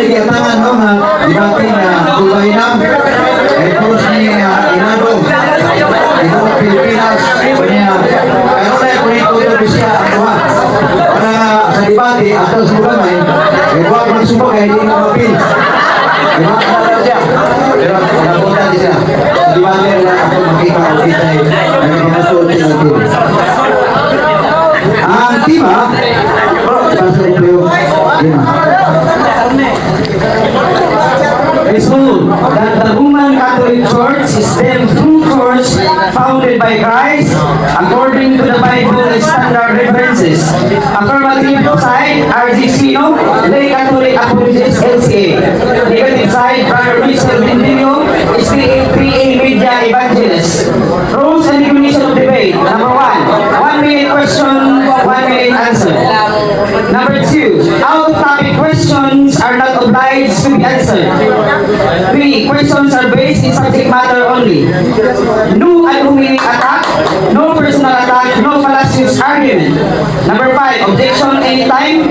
giatangan no nga debate na kulay lang. Terus ni Inado. Ito Pilipinas. Kanya pero na ko bisya ato. Para sa debate ato sa gamay. Wa magsubok kay di na mapil. Diba? Siya. Pero napunta siya. Debate na ako makita ay nagpapasuot siya ng team. Ang team It's true that the Roman Catholic Church is the true church founded by Christ according to the Bible and standard references. Affirmative side, RG Sino, Lay Catholic Apologists LCA. Negative side, Brother Richard Bendigo, SPA Media Evangelist. Rules and definition of debate. Number 1 minute question, 1 minute answer. Number 2, out-of-topic questions are not obliged to be answered. 3, questions are based in subject matter only. No unmeaning attack, no personal attack, no fallacious argument. Number 5, objection anytime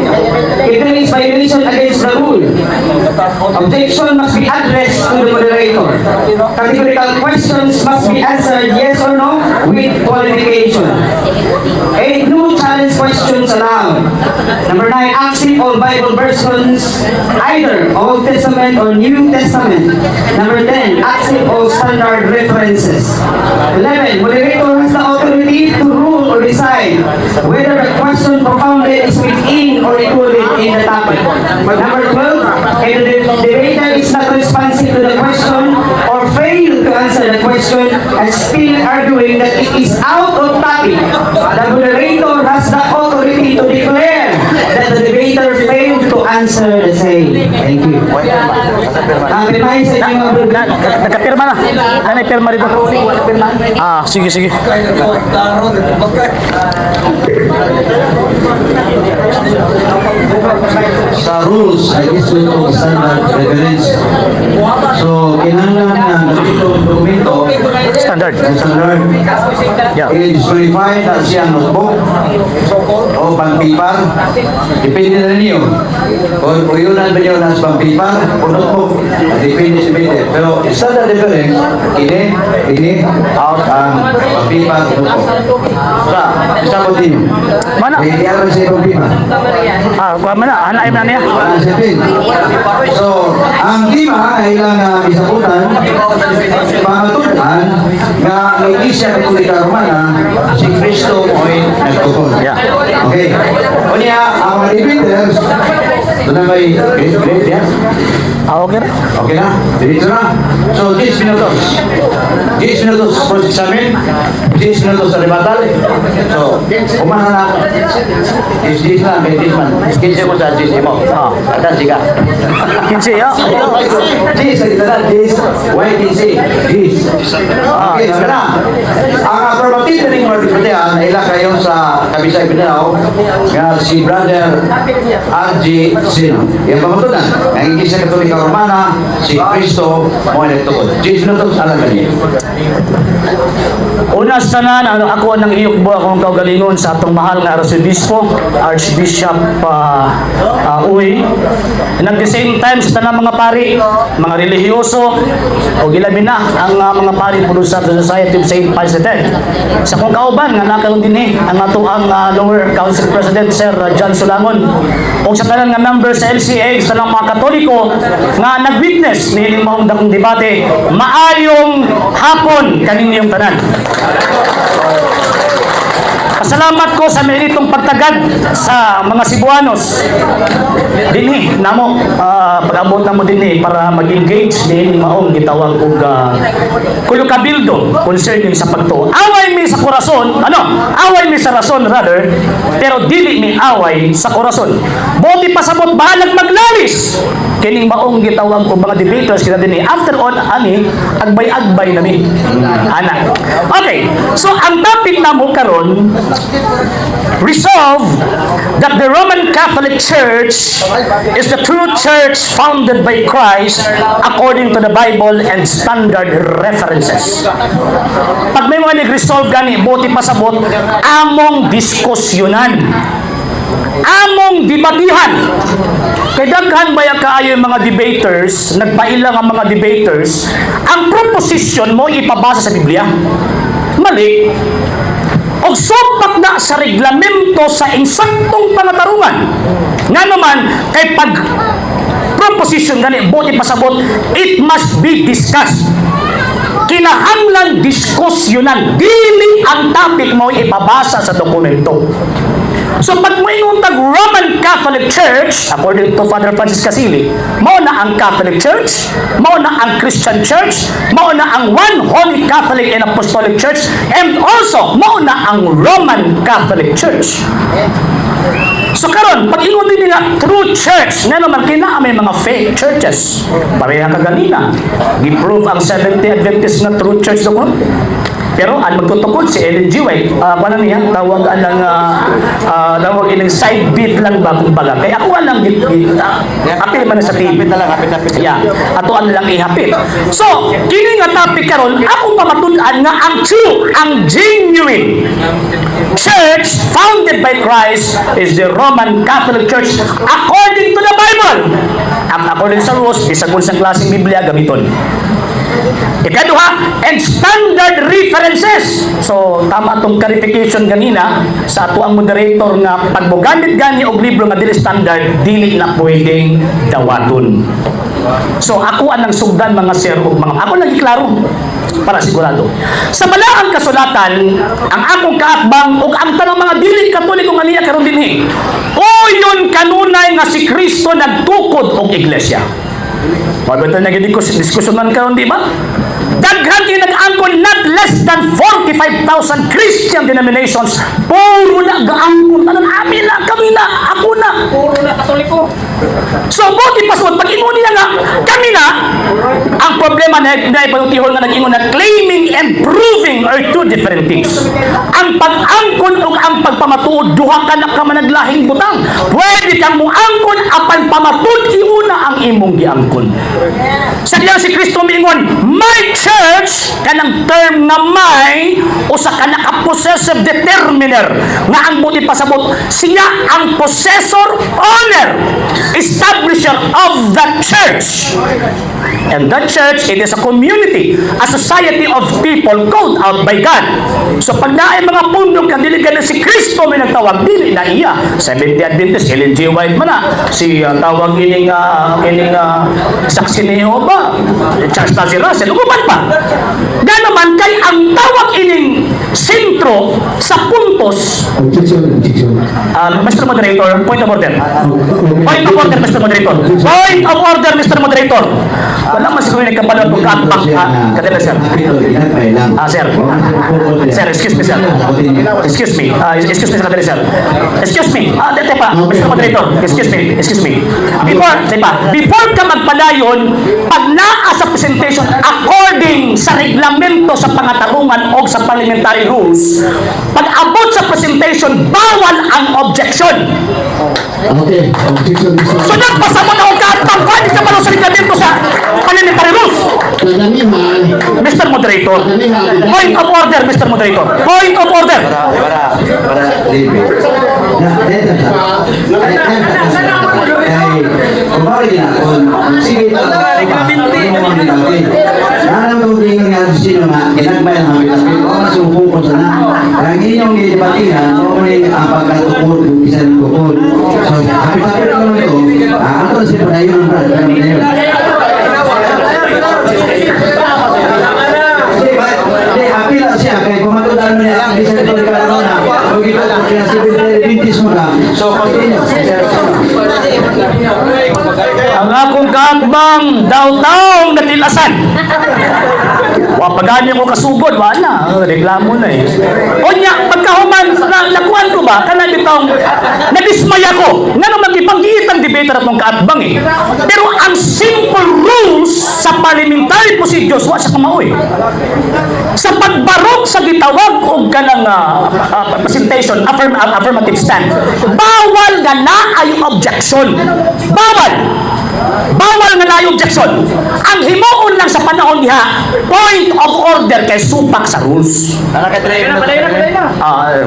if there is violation against the rule. Objection must be addressed to the moderator. Categorical questions must be answered yes or no with qualification. 8, no challenge questions allowed. Number 9, accept all Bible versions, either Old Testament or New Testament. Number 10, accept all standard references. 11, moderator has the authority to rule or decide whether the question propounded is within or included in the topic. Number 12, if the debater is not responsive to the question or fail to answer the question and still arguing that it is out of topic, the moderator has the authority to declare that the debater failed to answer the same. Thank you. Pirmahin sa inyo mga brother. Nakapirma na. Ano yung pirma rito? Sige, sige. sa rules ay gusto itong standard reference. So, kinanglan na ganitong dokumento Standard. Yeah. i-disqualify na siya notebook o pang-paper. Depende na ninyo. Kung uyunan ba nyo na sa pang-paper o notebook, depende sa bete. Pero standard reference, ini, out ang pang-paper o notebook. Sa, isa po din. Mana? Hindi alam sa pang-paper. Kuha mo na. Hanaim na niya. So, ang lima ay ilang isaputan, pangatutan, nga may Iglesia Katolika Romana, si Cristo mo'y nagtukod. Yeah. Okay. O niya, ang mga debaters, doon na may grade yan. Okay na. Okay na? Diretso na. So, 10 minutos. 10 minutos for examen, 10 minutos sa rebuttal. So, umana na. 10 na, may 10 man. 15 mo sa 10 mo. Atan, siga. 15, ya. 10 sa kita na, 10. Why 15? 10. Okay, sige na. Ang affirmative na rin mga diputihan, ay ilang kayo sa Kabisay Mindanao, nga si Brother R.G. Sino. Yan pa matunan. Ang Iglesia Katolika Romana, si Cristo mo'y nagtukod. 10 minutos, alam ka niya. Una sa tanan, ako nang iyok buwa akong kaugalingon sa atong mahal nga Archbishop Uy. And at the same time, sa tanang mga pari, mga relihiyoso, o gilabi na ang mga pari puno sa Society of St. Pius X. Sa kong kauban, nga nakaroon din ang ato ang lower council president, Sir John Sulangon. O sa tanang nga member sa LCA, sa tanang mga Katoliko, nga nag-witness ni ining mahundang debate, maayong hapon kaninyong tanan. Pasalamat ko sa meritong pagtagad sa mga Cebuanos. Dinhi namo pag-abot na mo dinhi para mag-engage din maong gitawag og kulukabildo concerning sa pagtuo. Away mi sa korason, away mi sa rason rather, pero dili mi away sa korason. Buti pasabot bahalag maglalis kining maong gitawag og mga debaters kita dinhi. After all ani agbay-agbay nami. Ana. Okay. So ang topic namo karon, resolve that the Roman Catholic Church is the true church founded by Christ according to the Bible and standard references. Pag may mga nag-resolve gani, buti pasabot, among diskusyonan. among debatihan. Kay daghan baya kaayo yung mga debaters, nagpailang ang mga debaters, ang proposition mo ipabasa sa Biblia. Mali. O supak na sa reglamento sa insaktong pangatarungan. Nga naman, kay pag proposition gani, buti pasabot, it must be discussed. Kinahanglan diskusyonan, dili ang topic mo ipabasa sa dokumento. So pag mo inuntag Roman Catholic Church, according to Father Francis Casili, mao na ang Catholic Church, mao na ang Christian Church, mao na ang One Holy Catholic and Apostolic Church, and also mao na ang Roman Catholic Church. So karon, pag inuntag nila true church, nga naman kina may mga fake churches. Pareha kaganina, gi-prove ang Seventh Day Adventist na true church doon. Pero ang magtutukod si Ellen G. White, paano niya, tawag tawag ilang side beat lang ba kumbaga. Kaya ako lang apil man sa TV. Hapit na lang, hapit. Yeah, ato lang ihapit. So, kini nga topic karon, ako pamatunan nga ang true, ang genuine church founded by Christ is the Roman Catholic Church according to the Bible. According sa rules, bisag unsang klaseng Biblia gamiton. Ikaduha, and standard references. So, tama itong clarification ganina sa ato ang moderator nga pag mo gamit gani og libro nga dili standard, dili na pwedeng dawaton. So, ako anang sugdan mga sir ug mga ako lagi klaro para sigurado. Sa balaang kasulatan, ang akong kaatbang ug ang tanang mga dili katoliko nga niya karon dinhi. O yun kanunay nga si Kristo nagtukod og iglesia. Pagkita na gini ko diskusyonan karon di ba? Daghan kay nag-angkon not less than 45,000 Christian denominations. Puro na gaangkon tanan amin na kami na ako na. Puro na katoliko. So buti pa pag ingon niya nga kami na ang problema na ipalutihon nga nag-ingon na claiming and proving are two different things. Ang pag-angkon ug ang pagpamatuod duha ka na ka managlahing butang. Pwede kang moangkon apan pamatud iuna ang imong giangkon. Sa diyan si Kristo miingon, my church kanang term nga may usa ka naka-possessive determiner nga ang buti pasabot siya ang possessor owner establisher of the church. And that church, it is a community, a society of people called out by God. So pag naay mga pundok ang dili ganun si Kristo may nagtawag, dili na iya. Seventh Day Adventist, Ellen G. White man na. Si tawag ining saksi ni Jehovah, Charles Taze Russell, uguban pa. Ganaman kay ang tawag ining sentro sa puntos. Mr. Moderator, point of order. Point of order, Mr. Moderator. Point of order, Mr. Moderator. Wala man siguro nagkabalot kung kaatbang kadala, sir. Sir. Sir, excuse me, sir. Excuse me. Excuse me, kadala, sir. Excuse me. Dito pa, Mr. Moderator. Excuse me. Before ka magpadayon, pag naa sa presentation, according sa reglamento sa pangatarungan o sa parliamentary rules, pag abot sa presentation, bawal ang objection. Okay, objection. So nagpasabot ako kaatbang, pwede ka malo sa reglamento sa parliamentary rules. Mr. Moderator. Point of order, Mr. Moderator. Point of order. Para libre. Sige, ang akong kaatbang daw-taong natilasan. Wapagan niya mo kasugod, wala. Reklamo na eh. O niya, pagkahuman, nakuhan ko ba, kana bitong, nadismaya ko. Nga naman ipanggiit ang debater at mong kaatbang eh. Pero ang simple rules sa parliamentary procedures, wa sa kamaoy. Sa pagbarok sa gitawag o kanang presentation, affirmative stand, bawal nga na ay objection. Bawal nga na ay objection. Ang himuon lang sa panahon niya, point of order kay supak sa rules.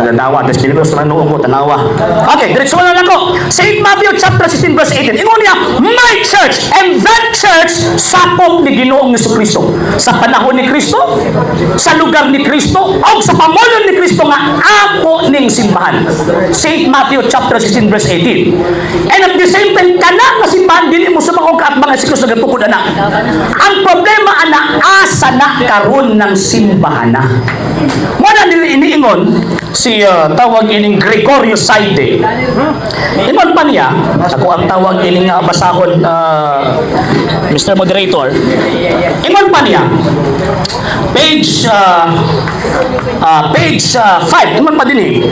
Tanawa, des Pilipinos na noong ko, tanawa. Okay, diretso na lang ko. St. Matthew chapter 16 verse 18. Ingon niya, my church, and that church, sakop ni Ginoong Jesucristo. Sa panahon ni Kristo, sa lugar ni Kristo, o sa pamulong ni Kristo nga ako ning simbahan. St. Matthew chapter 16 verse 18. And at the same time, kana nga simbahan, dili mo sumangog ka at mga siklos na gatukod anak. Ang problema anak, asa na karon ng simbahan na. Muna nila iniingon, si tawag ining Gregorio Saide. Ingon pa niya, ako ang tawag ining basahon, Mr. Moderator. Ingon pa niya, page 5, ingon pa din eh.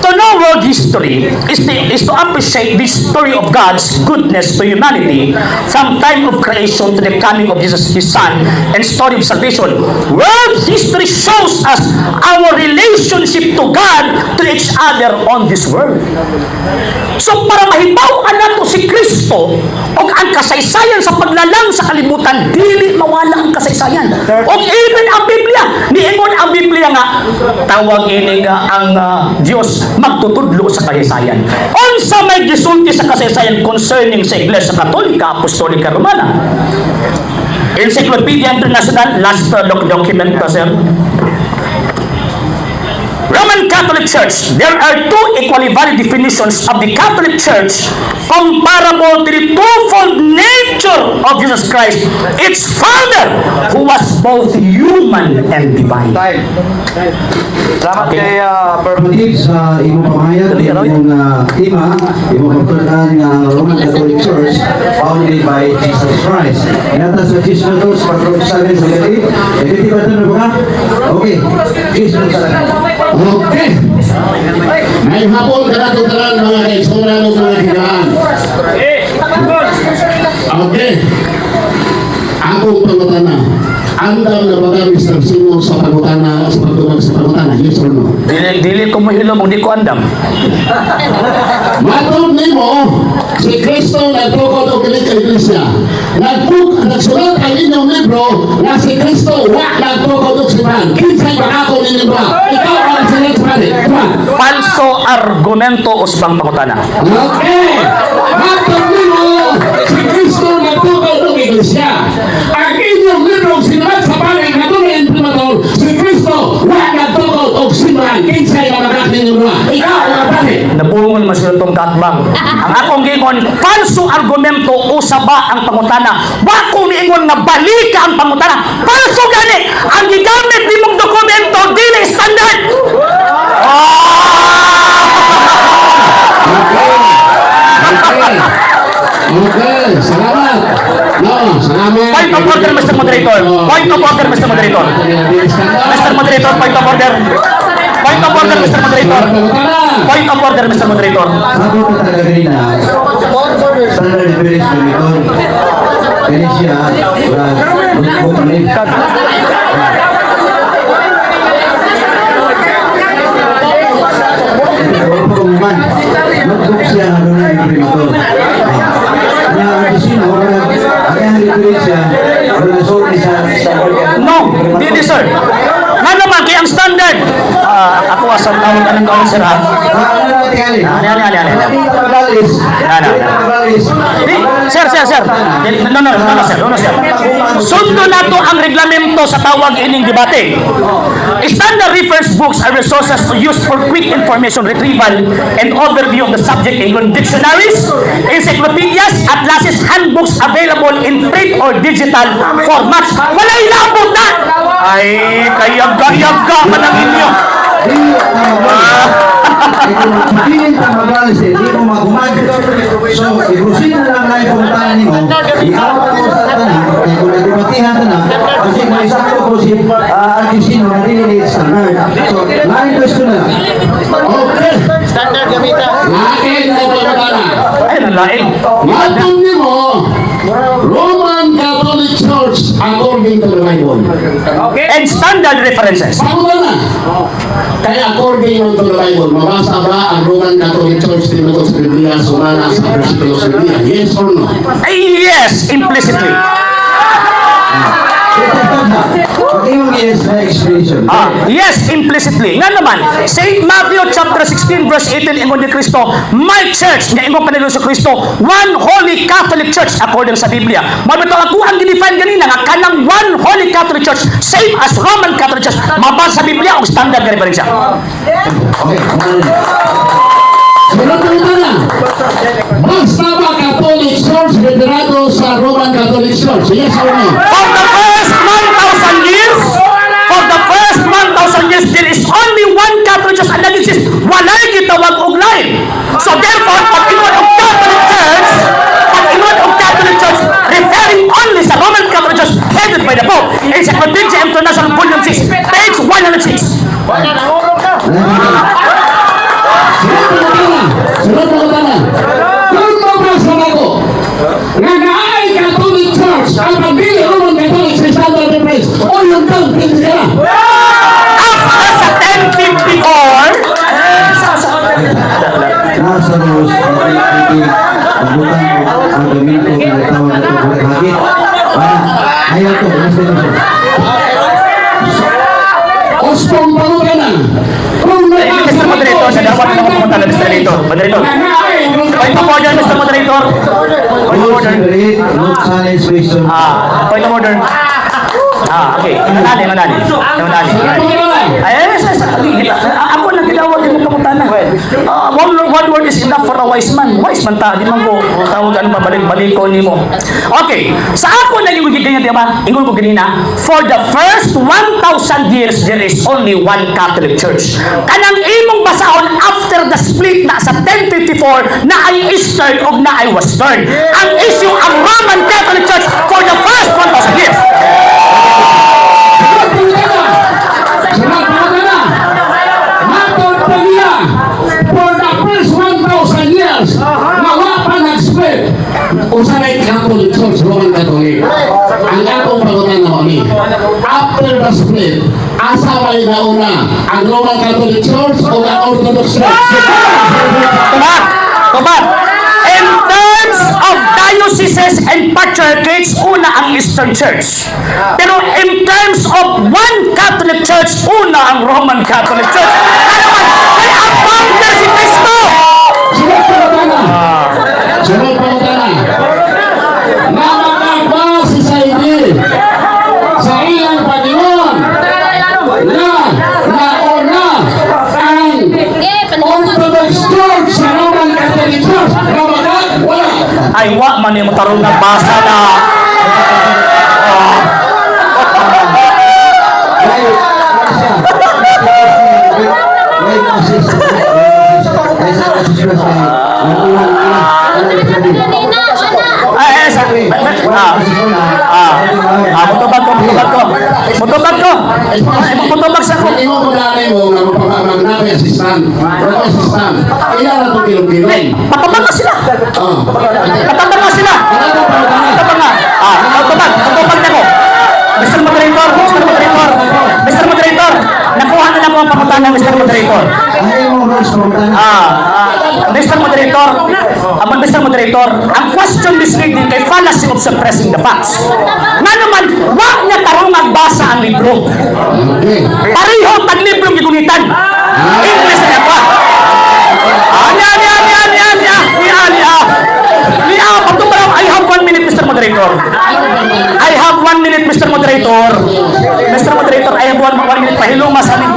To know world history is to appreciate the story of God's goodness to humanity from time of creation to the coming of Jesus, His Son, and story of salvation. World history shows us our relationship to God, to each other on this world. So para mahibaw-an nato si Kristo o ang kasaysayan sa paglalang sa kalibutan, dili mawala ang kasaysayan. O even ang Biblia, niingon ang Biblia nga, tawag ini nga ang Diyos magtutudlo sa kasaysayan. Unsa may gisulti sa kasaysayan concerning sa Iglesia Katolika, Apostolika, Romana. Encyclopedia International, last document pa, sir. Roman Catholic Church, there are two equally valid definitions of the Catholic Church comparable to the twofold nature of Jesus Christ, its founder, who was both human and divine. Salamat kay Permative sa imong pamahayag, imong tema, imong pagtunan ng Roman Catholic Church founded by Jesus Christ. Inata sa Jesus na to, sa pagkasabi sa gabi, hindi ba ito na ba? Okay, Jesus na Okay. Ngayong hapon, karatutaran mga kaisura ng mga higaan. Okay. Akong pangutana. Andam na ba Mr. Simo sa pangutana, sa pagtumag sa pangutana? Yes or no? Dili ko mo hilom, hindi ko andam. Matod nimo, si Kristo nagtukod o kilit ka iglesia. Nagsulat ang inyong libro na si Kristo wa nagtukod o siman. Kinsay makako ninyo ba? Ikaw ang sinet sa kanil. Falso argumento usbang pangutana. Okay. Matod nimo, si Kristo nagtukod o iglesia. Ang inyong libro sinulat sa panig na tunay imprimador, si Kristo wa nagtukod o siman. Kinsay makako ninyo ba? Ikaw ang bakit? Nabungon mas itong katbang. Ang akong gingon, falso argumento usaba ang pangutana. Wako niingon nga balika ang pangutana. Falso gani. Ang gigamit ni mong dokumento dili standard. Okay, salamat. No, salamat. Point of order, Mr. Moderator. Point of order, Mr. Moderator. Mr. Moderator, point of order. Point of order, Mr. Moderator. Point of order, Mr. Moderator. Ako po talaga rin na standard definition nito. Kaya siya, mag-ulit. Pagkakuman, mag-book siya na doon ang imprimador. Kaya ang sino, kaya ang liquid siya, wala sorry sa No, dili sir. Nga naman, kaya ang standard. Ako asal tawag anong gawin sir ha? Ano. Sir. No, sir. Sundo na to ang reglamento sa tawag ining debate. Standard reference books are resources used for quick information retrieval and overview of the subject, including dictionaries, encyclopedias, atlases, handbooks available in print or digital formats. Wala ilabot na! Ay, kayag-kayag ka manang inyo. Piling ka mag-alis, hindi mo magumag. So, ibusin na lang na yung pumuntahan mo, iawat mo sa tanan, kaya kung nagumatihan ka na, kasi kung isakto ko si Argentina na dili standard. So, lain question na lang. Okay. Standard gamitan. Lain na pagkatana. Ay, nalain. Matod nimo, Roman Catholic Church according to the Bible. And standard references. Pagkatana. Kaya according to the Bible, mabasa ba ang Roman Catholic Church tinutod sa Biblia, sumana sa versikulo sa Biblia? Yes or no? Ay, yes, implicitly. Pag yung yes na explanation. Yes, implicitly. Nga naman, St. Matthew chapter 16 verse 18 ingon ni Kristo, my church, nga ingon panilo sa Kristo, one holy Catholic church according sa Biblia. Mabito ako ang ginifine ganina nga kanang one holy Catholic church, same as Roman Catholic church. Mabasa sa Biblia o standard ganito rin siya. Okay, Sunod na. Basta ba Catholic Church venerado sa Roman Catholic Church? Yes or no? For the first 1,000 years, there is only one Catholic church and that is walay gitawag og lain. So therefore, pag ingon og Catholic Church, referring only sa Roman Catholic Church headed by the Pope, Encyclopedia International Volume 6, page 106. Sunod na. Kung mabasa ako, nga naay Catholic Church, ang pagdili Roman Catholic sa standard of praise, o yung tang pinigala. After sa 1054, nasa rules, hindi pagbutan ang gamito ng tawag na ito hagit. Ayaw to, explanation. Ospong palugan na. Kung Mr. Moderator, sa dapat na pumunta na Mr. Moderator. Point of order, Mr. Moderator. Rules and rate, no challenge question. Point of order. Okay. Manali. Ako na tinawag yung kamutan na. One word is enough for a wise man. Wise man ta, di man ko tawag ano balik ko ni mo. Okay. Sa ako na yung ganyan, di ba? Ingon ko ganina, for the first 1,000 years, there is only one Catholic Church. Kanang imong basahon after the split na sa 1054 na ay Eastern o na ay Western. Ang issue, ang Roman Catholic Church for the first 1,000 years. For the first 1,000 years, wala pa nag-split. Usa na yung Catholic Church, Roman Catholic. Ang atong pagutan na kami. After the split, asa ba yung nauna? Ang Roman Catholic Church o ang Orthodox Church? Tumat. In terms of dioceses and patriarchates, una ang Eastern Church. Pero in terms of one Catholic Church, una ang Roman Catholic Church. Ano man? Kaya ang founder si Cristo. Sunod pagutan na. Namakagba si Saidi sa iyang Panginoon na nauna ang Orthodox Church sa Roman Catholic Church. Namakag, wala. Ay, wa man yung tarong nagbasa na. Mutubag sa ko. Ikaw mo dali mo na magpapamagnabi assistant. Ilan na itong kilong-kilong. Patubag na sila. Patubag na sila. Patubag na. Patubag na ko. Mr. Moderator, nakuha na lang mo ang pamutan ng Mr. Moderator. Ayaw mo rules, pagutan. Mr. Moderator, ang question misleading kay fallacy of suppressing the facts. Nga naman, wag niya tarong magbasa ang libro. Okay. Pareho taglibrong gigunitan. English na pa. I have 1 minute, Mr. Moderator. I have 1 minute, Mr. Moderator. Mr. Moderator, I have 1 minute. Pahilong mas aning.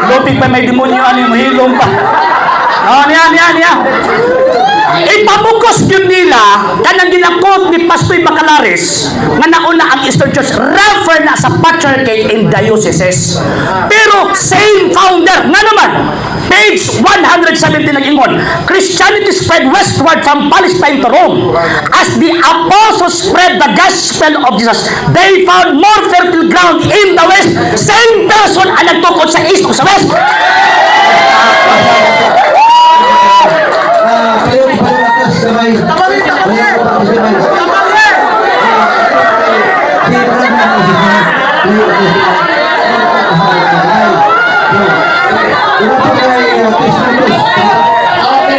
Lupig pa may demonyo aning mahilong pa. Niya. Ipamukos yun nila kanang ginakot ni Pastoy Bacalares nga nauna ang Eastern Church refer na sa patriarchate in dioceses. Pero same founder nga naman page 170 nag-ingon, Christianity spread westward from Palestine to Rome. As the apostles spread the gospel of Jesus, they found more fertile ground in the west. Same person ang nagtukod sa east o sa west. Kayo palakas sabay. Okay,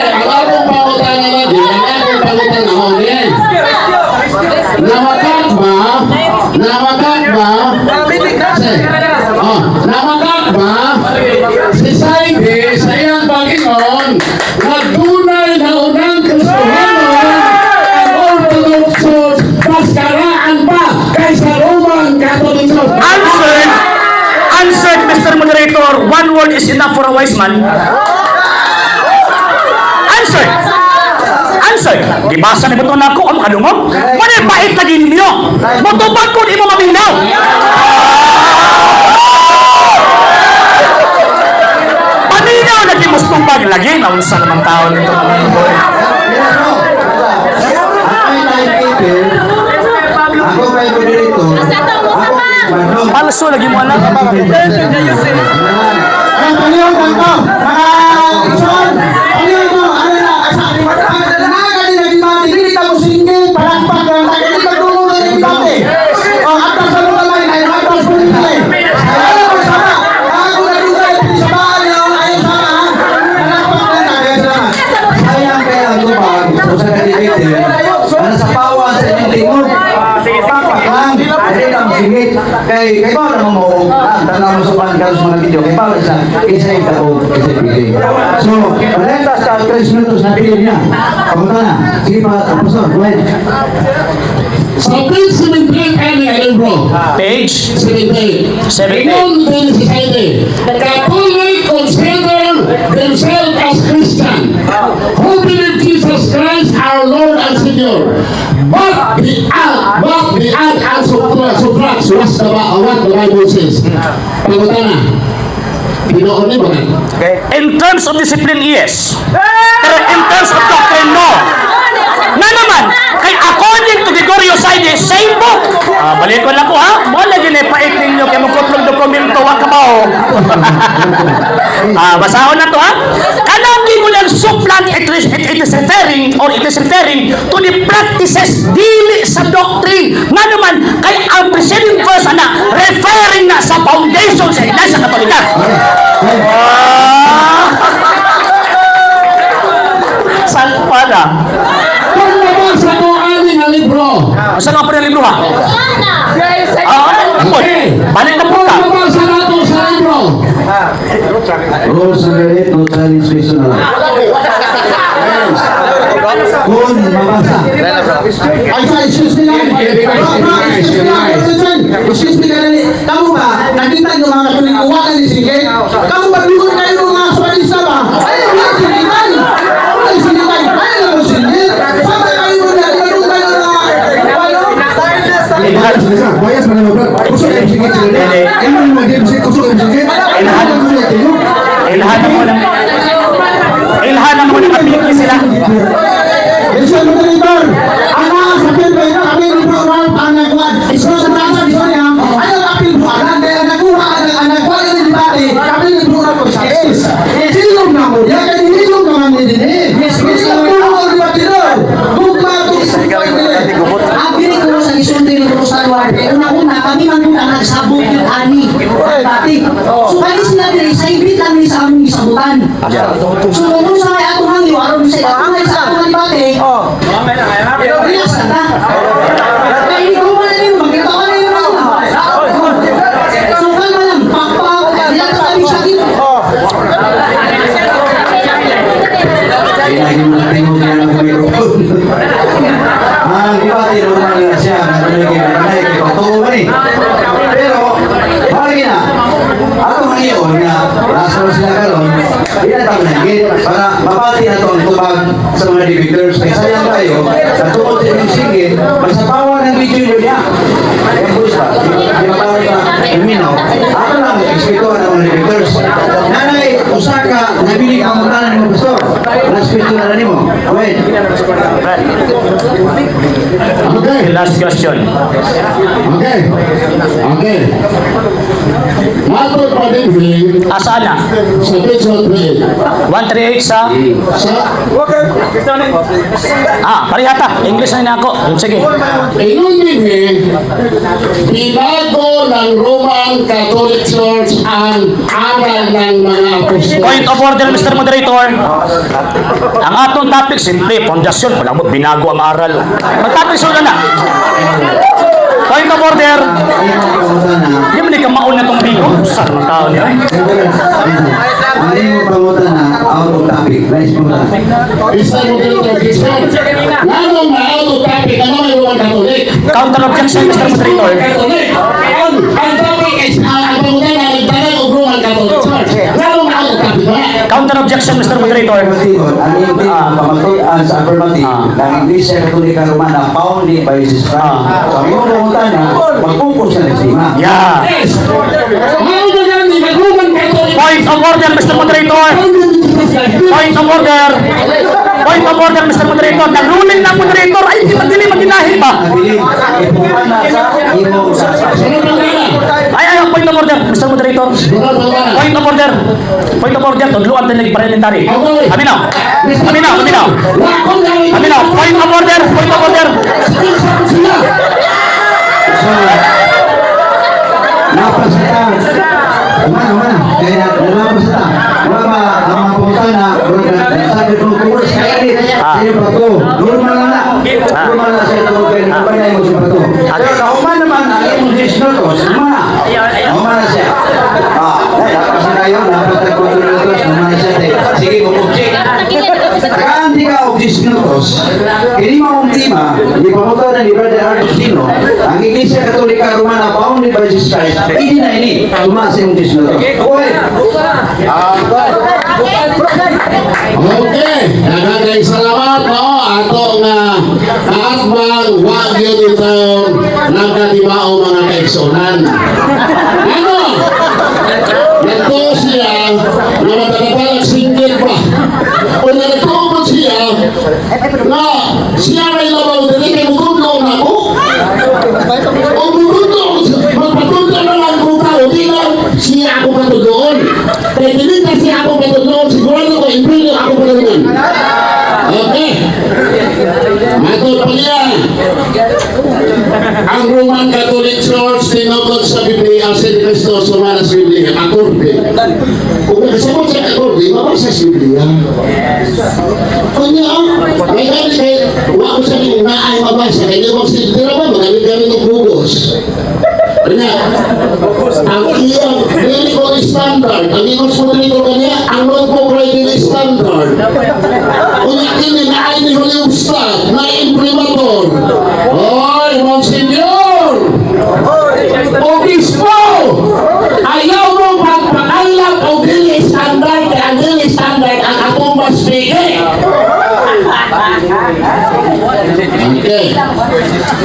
ang atong pangutan na lagi, ang atong pangutan na audience. Namakag ba Okay. Namagat ba si Saide sa iyang Panginoon nagtunay na unang Kristiyano ang Orthodox Church mas karaan pa kaysa Roman Catholic Church? Answered, Mr. Moderator. One word is enough for a wise man. Answered. Gibasa ni Buto na ako. Ang kadungog. Manay pait lagi ninyo. Motobag ko, di mo maminaw. Paminaw, naging mas tumbag lagi. Naunsa naman tao nito. Ako kay moderator. Ako Palso lagi mo anak. Ang paliwanag ko, mga Ison, paliwanag ko, ano na, nakakali na gimati, hindi ka mo singgit, palakpak lang, hindi ka tulong na gimati. O, atas sa mga lain, ay atas po nito eh. Ayaw mo sama, ako na dito ay pinisabaan niyo, ayaw sama ha, palakpak lang, ayaw sama. sayang kaya ang tubag. So sa kanilite, ano sa pawa sa inyong tingog. Lang, hindi na masingit. Kay Paul naman mo, tanda mo sa pangkalos mga video, kay Paul isa yung tao, isa yung pili. So, malenta sa 3 minutos na pili niya. Pamunta na. Sige pa, Pastor, go ahead. Sa page 78 ano yung libro? Page 78. 78. Ingon din si Saide. Catholic consider themselves as Christian who believe Jesus Christ our Lord and Savior. But the act and suffrage was what the Bible says. Pamunta na. Pinoon ni ba? In terms of discipline, yes. Pero in terms of doctrine, no. Na naman, kay according to Gregorio Saide, same book. Balik ko lang ko ha. Mo lagi ni pait ninyo kay mo kutlong dokumento wa kabaw. Basahon na to ha. Kanang mo lang supplant it is referring to the practices dili sa doctrine. Na naman, kay ang preceding verse na referring na sa foundation sa Iglesia Katolika. Saan pa na? Kung nabasa mo aning ang libro, Saan nga pa ng libro ha? Balik na po ka. kung nabasa nato sa libro, Oh, sandali, no challenge question na lang. Kung mabasa. Ay, sa excuse me lang. Excuse me lang. Kamu ba, nakita niyo mga katulikuwanan ni Sige? Kamu ba, bigon kayo ng mga Spanisa ba? Ayaw lang sinitan. Ayaw sinitan. Ayaw lang sinit. Sama kayo na, bigon kayo ng mga Bayas mana nobel? Kusok yung sige sila. Ano yung mag-game sige? Kusok yung sige? Ilhanan mo na kapiliki sila. Mr. Moderator, ang mga sapil ba ito, kami ni Program ang nagwad. Isko sa brasa, isko niya, ayaw kapil buwanan, kaya nakuha ang nagwad ng debate, kami ni Program ko sa case. Silong na mo, yan kaya nilong naman ni Dini. Silong na mo, debate doon. Bukla ito, Ang pinig ko sa isunod ng Rosal Duarte, una-una, kami man kung nagsabot yung ani. Dati. So, kaya sila din, sa ibig lang din sa aming isabutan. So, kung sa kaya atong hangyo, aron sa atong sa atong debate, rilas na ta. Kaya hindi ko man rin, magkitawa na yung mga. So, kalma lang, pakpak, ilan ka kami siya dito. Lagi mo na tingog niya ng microphone. Ang debate, normal na siya. Natuloy kayo na kanay, kayo patuwa man eh. Pero, malagi na. Ako ngayon na nasa sila karon, inatang na higit para mapati na ito ang tubag sa mga debaters. Kaya sayang tayo, natungkol sa inyong singit, magsapawa ng video nyo niya. Kaya po siya, di matawag ka ng minaw. Ako lang, respeto ng mga debaters. Nanay, usaka, nabili ka ang mutanan mo, Pastor. Respeto na rin mo. Okay. okay, Last question. okay, okay. Matod pa din Asaan na? sa page 138. 138 sa... Parihata. English na ako. Sige. Ingon din binago ng Roman Catholic Church ang aral ng mga apostol. Point of order, Mr. Moderator. Ang atong topic, simple, pondasyon. Palabot, binago ang aral. Magtopic na. Point of order. Hindi mo ka mauna Usa ng tao niya. Ang iyong pangutan na out of topic. Nice po na. Mr. Moderator, lalong na out of topic, ano may Roman Catholic? Counter objection, Mr. Moderator. Catholic. Ang topic is, ang pangutan na nagtanong of Roman Catholic Church. Lalong na out of topic ba? Counter objection, Mr. Moderator. Ang iyong pamatuan sa affirmative ng Iglesia Katolika Romana founded by Jesus Christ. Sa iyong pangutan na magpupos sa nagsima. Yeah. Yes. Mao na yan, ni Roman Catholic. Point of order, Mr. Moderator. Point of order. Point of order, Mr. Moderator. Nag-ruling ng moderator ay hindi magdili maginahin ba? Nabiling, ipupan na sa iyong sa Sunod ang gana. Ay, point of order, Mr. Moderator. Sunod ang gana. Point of order. Point of order. Tudluan din ng parliamentary. Aminaw. Aminaw. Aminaw. Wakong galing. Aminaw. Point of order. Point of order. Sila. napasita. Mana. Kaya napasita. Wala ang mga pumunta na sabi ko kung kaya ni sino pa to. Normal lang na. Normal lang siya to. Kaya nabanay mo siya pa to. Pero kauman naman ang imong disno to. Sumana. Kauman na siya. Napasita yun. Napasita ko to. Sumana siya. Sige, bubukchik. Tagaan di ka og disnutos, kini mauntima, di pamuta na ni Brother Agustino, ang Iglesia Katolika Romana founded by Jesus Christ, hindi na ini, tumaas yung disnutos. Okay. Okay, nagagay salamat no ato nga kaatbang wagyo dito nagkadibao mga kaigsunan. Ano? Ito siya na matatapalag singgit pa. O nagtugot siya na siya may labaw dili kay mutudlo na ko. O mutudlo, magpatudlo na lang kung tao, di lang siya ako patudloon. Kaya dili kasi ako patudloon, sigurado ko, imprilo ako patudloon. Okay. Matod pa niya. Ang Roman Catholic Church tinukod sa Biblia si Cristo sumana sa Biblia. Akorde. Kung kasabot sa akorde, mabasa sa Biblia. Kanya, may kani kay wako sa mga naay mabasa. Kaya di ko siltira ba, magamit-gamit ng bugos. Kanya, ang iyang clinical standard, ang iyong sumulito kanya, ang notebook writing standard. Kanya kini naay ni Julio Ustad, na imprimator. Oy, Monsignor! Obispo! Ayaw mo pagpakailap o dili standard, kaya ang dili standard ang akong mas bigay. Okay.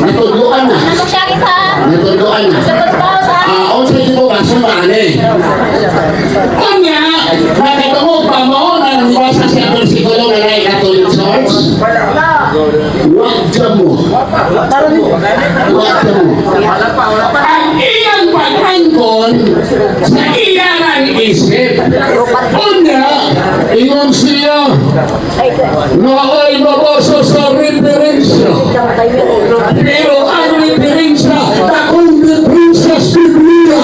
Natudluan na. Natudluan na. O sa ito ba, sumane. Kanya, nakatungog pa mo na nabasa siya versikulo na nai Catholic Church. Huwag ka mo. Huwag ka mo. Ang iyang pag-angkon sa iyang isip. Kanya, ingon siya na ay mabaso sa referensya. Pero ang referensya na kung referensya sa Biblia.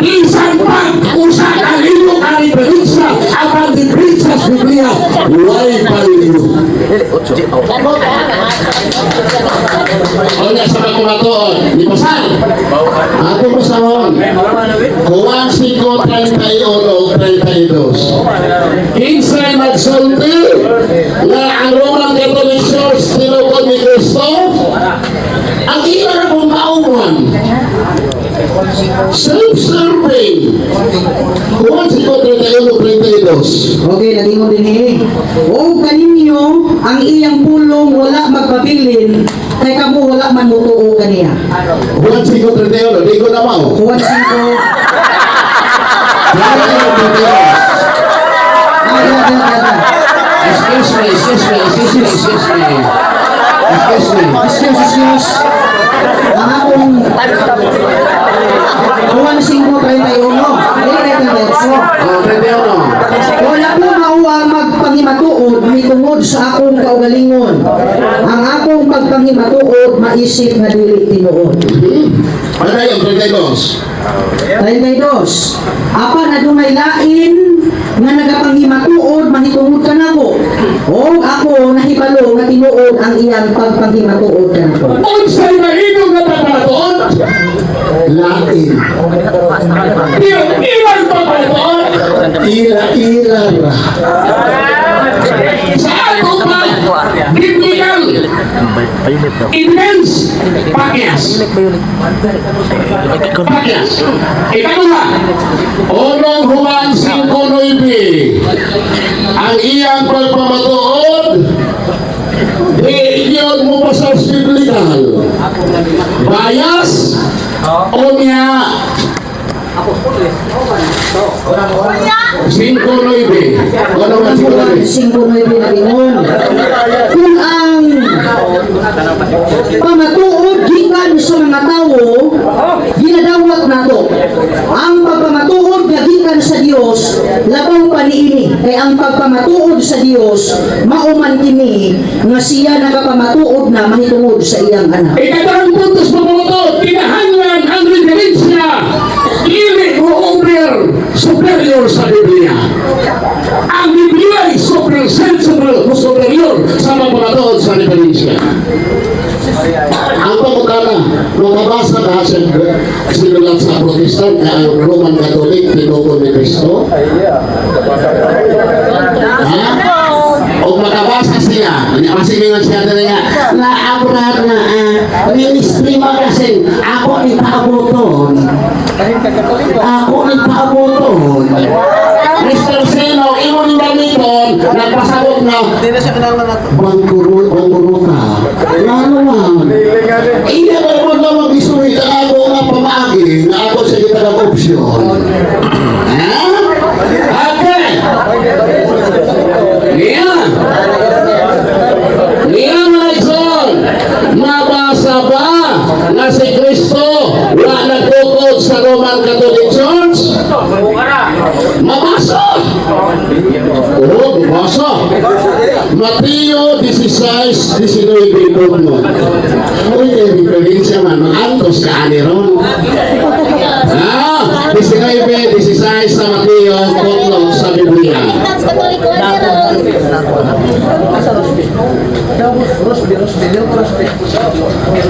Isang pag-usap ang iyong ang referensya ang pag-referensya sa Biblia. Huwag paliliyo. O niya sa magkumatoon, di pasan. Ako po sa hon. Juan 5:31-32. Kinsay nagsulti na ang Roman Catholic Church tinukod ni Cristo, ang ilang kong kauman, self-serving. Juan 5:31-32. Okay, nagingon din eh. O kaninyo, ang iyang pulong wala magpabilin, kay kamo wala man mutuo kaniya. Juan 5:31, di ko na mao. Juan 5. Juan 5:31. Excuse me. Excuse. Ang akong Juan 5:31. Wala mo mauwa magpangimatuod, mitungod sa akong kaugalingon. Ang akong pagpangimatuod, maisip nga dili tinuod. Ano yung 32? 32. Apan adunay lain nga nagapangimatuod mahitungod kanako. O ako nahibalo nga tinuod ang iyang pagpangimatuod kanako. Unsay mahimong nga pagpatuon Lain. Ilan pa ba ito? Ila-ila ra. Sa ato pa, biblical evidence, pakyas. Pakyas. Ikatula, Unong Juan 5:9, ang iyang pagpamatuod, iyon mo pa sa biblical. Bias, o niya, 5:9. Ano nga 5:9? 5:9 na gingon. Kung ang pamatuod gikan sa mga tawo ginadawat nato. Ang pagpamatuod nga gikan sa Dios labaw pa niini. Kay ang pagpamatuod sa Dios mauman kini nga siya nagapamatuod na mahitungod sa iyang anak. Ikatarang puntos pamumuto, tinahanglan ang referensya, dili mo superior sa Biblia. Ang Biblia ay superior sa mga pamatuod sa referensya. Ang pamutana, mababasa ka sa sinulat sa Protestant na ang Roman Catholic, Pinuko ni Cristo. O makabasa siya, masigingan siya talaga, na-abrar na ministry magasin, ako ni paabuton. Ako ni paabuton. Mr. Seno, imo ni Damiton, nagpasabot na, bangkuro ka. Ano man? Iya na naman na mag-isuhi na ako nga pamagi, na ako sa kita ng opsyon. Okay. Lian! Lian Maison! Mabasa ba na si Kristo na nagtukod sa Roman Catholic Church? Mabasa! Oo, mabasa. Mateo 16:19 mo. Uy, referensya man, mag-antos ka ani ron. 19:16 sa Mateo, kutlo sa Biblia.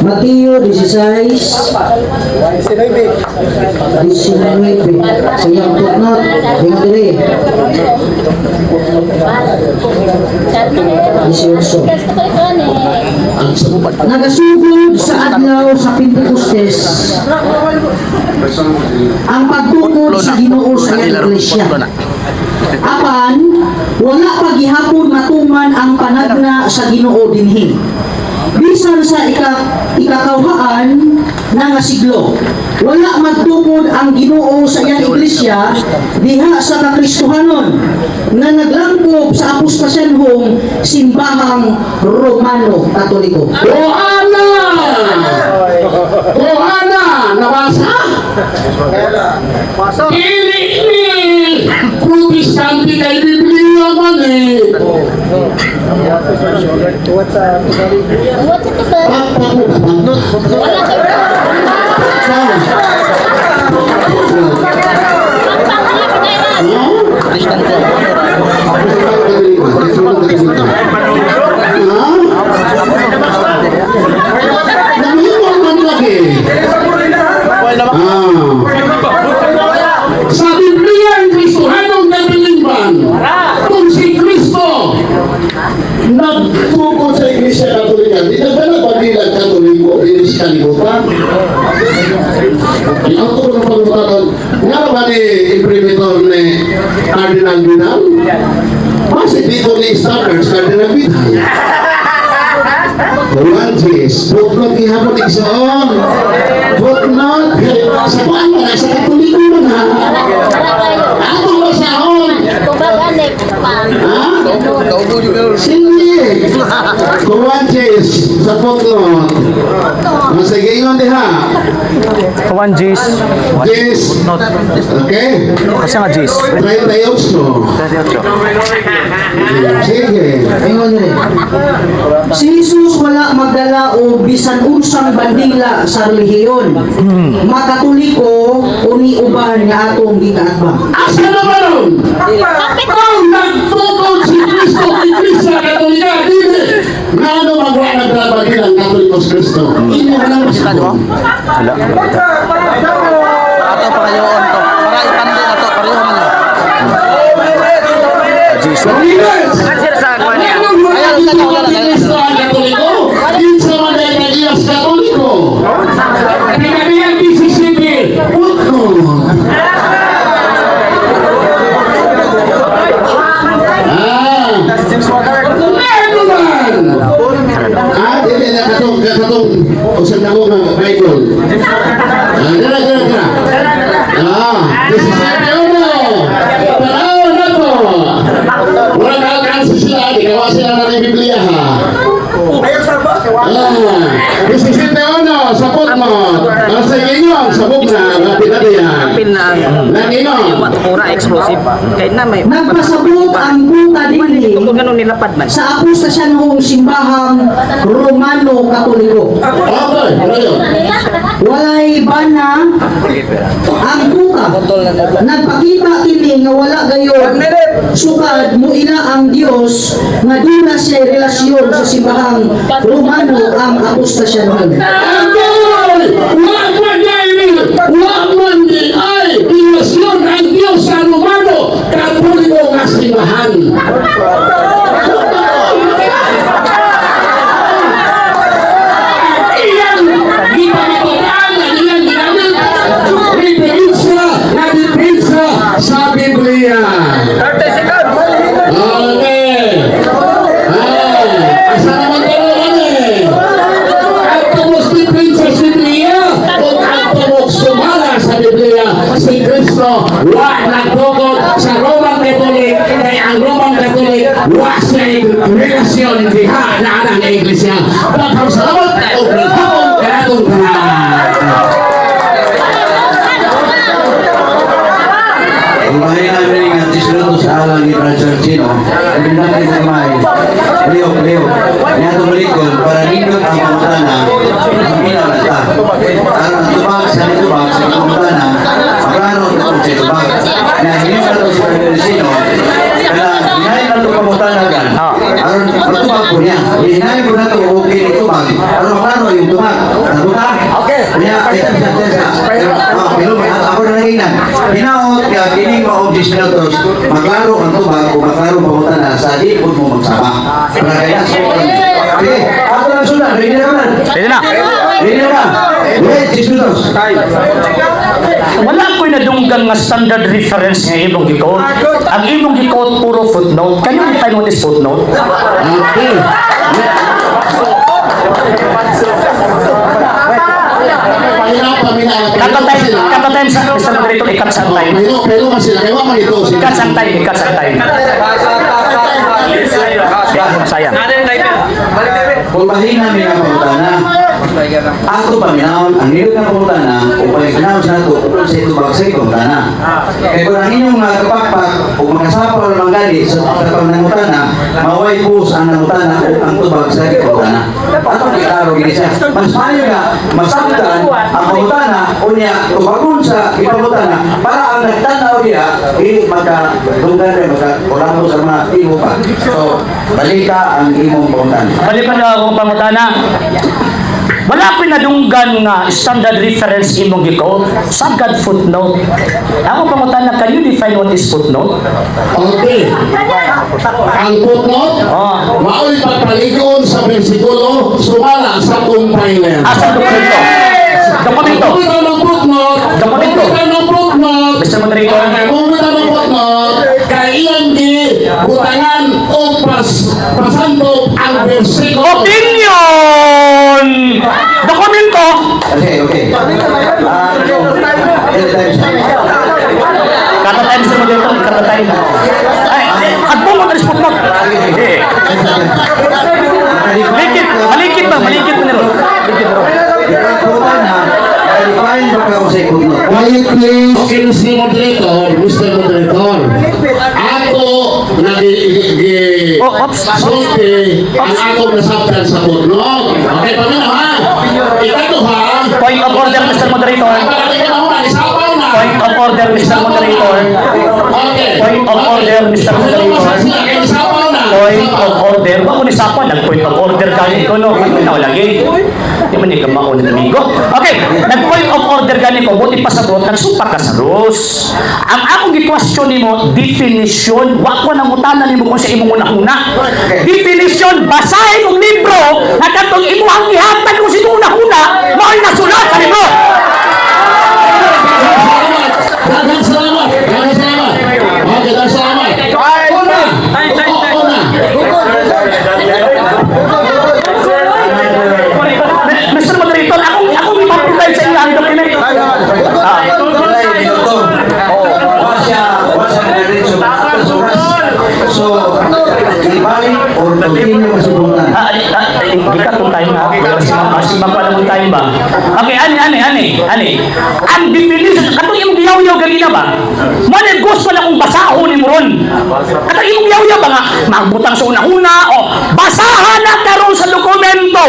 Mateo 16:19. Sa iyang footnote, tingnan diri. 18. Nagasugod sa adlaw sa Pentecostes ang pagtukod sa Ginoo sa iyang iglesia. Apan, wala pagihapon matuman ang panagna sa Ginoo dinhi. Bisan sa ikakauhaan na nga siglo, wala magtukod ang Ginoo sa iyang iglesia diha sa kakristohanon na naglangkob sa apostasyahong simbahang Romano Katoliko. Johanna! Nabasa? Ini Protestante kay Biblia man eh. Sa Biblia, ang Kristohanong nabilingban, kung si Kristo nagtukod sa Iglesia Katolika, di na ba nagpabilang Katoliko, Iglesia Kalibutan? Ang tukod ng pagmutakan, nga ba ni imprimatur ni Cardinal Vidal? Kasi dito ni Standards, Cardinal Vidal. Kuwantis, footnote ihapon igsoon. Footnote, sa kuwan mo na, sa Katoliko mo na. Ato mo sa hon. Hindi. Kuwantis, sa footnote. Masige yun diha. Kawan Jis. Jis. Okay. Kasi nga Jis. 38. Sige. Ayun diri. Si Jesus wala magdala o bisan unsang bandila sa relihiyon. Makatoliko uni uban nga atong gikaatbang. Asa na ba nun? Kung nagtukod si Kristo, Iglesia Katolika, dili. Nga ano magawa naglaban ng Katoliko? Katolikos Kristo. Imo na lang masiko. Wala. Ato para yoon to. Para ipandi na to, para yoon na. Pilipinas! Ayan, ito na wala na. Kristo ang Katoliko. Kinsa man ay nag-iyas Katoliko. Pinagayang 17. Putno. Dili na katong usap na ko ng Bible. Dira. Disisipi uno. Tanaw na to. Wala ka alkansa sila, di gawa sila na ng Biblia ha. Disisipi uno, sapot mo. Ang sa inyo, sabog na, pinatiyan. Nang inyo. Mura explosive. Kaya na may Nagpasabot ang buta dinhi kung ganun nilapad man. sa akustasyon ng simbahang Romano Katoliko. Okay, ano yun? Walay bana ang buta. Nagpakita kini nga wala gayon sukad mo ina ang Dios nga dula siya relasyon sa simbahang Romano ang akustasyon. Wag man di ay relasyon ang Diyos sa Romano Katoliko nga simbahan. Iyan, gipamatutaan na iyan ginamit. Referensya na diferensya sa Biblia. Okay. Asa naman kayo ang tubos ni Princess Biblia kung ang tubos sumala sa Biblia si Kristo wag nagtukod sa Roman Catholic kaya ang Roman Catholic wag sa relasyon diha na ang Iglesia. Daghang salamat o hapon kanatong tanan. Umahin namin nga tisluto sa alang ni Brad Churchino. Sabi natin sa may liyok. Niya tumalikod para nindot ang pamutana ang minaw na ta. Aron ang tubag sa pamutana, magkaroon ito sa tubag. Na hindi na ito si Brad Churchino. Kaya hinahin na ito pamutana gan. Aron matubag po niya. Hinahin ko na ito okay ni tubag. Aron magkaroon yung tubag. Nabuta? Okay. Kaya ito siya tesa. Pero ako na nanginan. Hinaot ka kining maong disnotos, maklaro ang tubag o maklaro pamutana sa di po mo magsama. Para kaya sa okay, ato na sundan. Ready na naman. Pwede na. Ready na ba? Wait, disnotos. Wala ko'y nadunggan nga standard reference nga imong gikot. Ang imong gikot puro footnote. Can you define what is footnote? Okay. Kata time sa Mr. Moderator, ikat sa time. Pero masih kaya man ito sila. Ikat sa time, ikat sa time. Sayang. Kung mahina may ang pamutana, ato paminaon ang nilot ng pamutana upang ginawa sa nato upang sa itubag sa pamutana. Kaya kung ang inyong mga kapakpak o magkasapaw ng manggali sa pamutana, maway pus ang namutana o ang tubag sa pamutana. Ato kiklaro gini siya. Mas mayo nga, masabtan ang pamutana o niya tubagon sa ipamutana para ang nagtanaw niya magka-dunggan rin, magka-kulamo sa mga imo pa. So, balita ang imong pamutana. Balikan na akong pangutana. Wala ko'y nadunggan nga standard reference imong giko. Sagad footnote. Ako pangutana, can you define what is footnote? Okay. Ang footnote, mao'y pagpaligon sa versikulo sumala sa compiler. Asa dokumento? Dokumento. Kung ng footnote, Dokumento. kung ng footnote, Mr. Moderator. kung ng footnote, kailan di butangan o pasando ang versikulo. Opinion! Dokumento! Okay. Kata time sa moderator, kata time. Ay, agpo mo na footnote. Malikit ba nilo? Malikit bro. Ang pamutana, define ba ka sa ikutno? Quiet please. Okay, Mr. Moderator, ako sulti ang ako nasabtan sa footnote. Okay, pamina ha? Ikato ha? Point of order, Mr. Moderator. Point of order, Mr. Moderator. Okay. Point of order, Mr. Moderator. Isapaw na. Point of order. Bago ni Sapa, nag-point of order. order gani ko no, ano lagi. Di man ka maon amigo. Okay, nag-point of order gani ko, buti pa sabot, nagsupak ka sa rules. Ang akong gi-question nimo, definition, wa ko nang utanan nimo kung sa imong una-una. Definition, basahin og libro, na katong imuhang gihatag kung sino una-una, mao'y nasulat sa libro. Daghang salamat. Daghang salamat. Okay, daghang salamat. Una. Mr. Moderator, akong ipaprovide sa inyo ang document. So, ibalik or continue masubutan. Hindi ka itong time ha. Kasi mapala mong time ba? Okay, ani. Ang definition, katong imong giyaw-yaw ganina ba? Muna gusto na kong basahon ni Moron. Katong imong giyaw-yaw ba nga, magbutang sa una-una, o basahan na karon sa dokumento,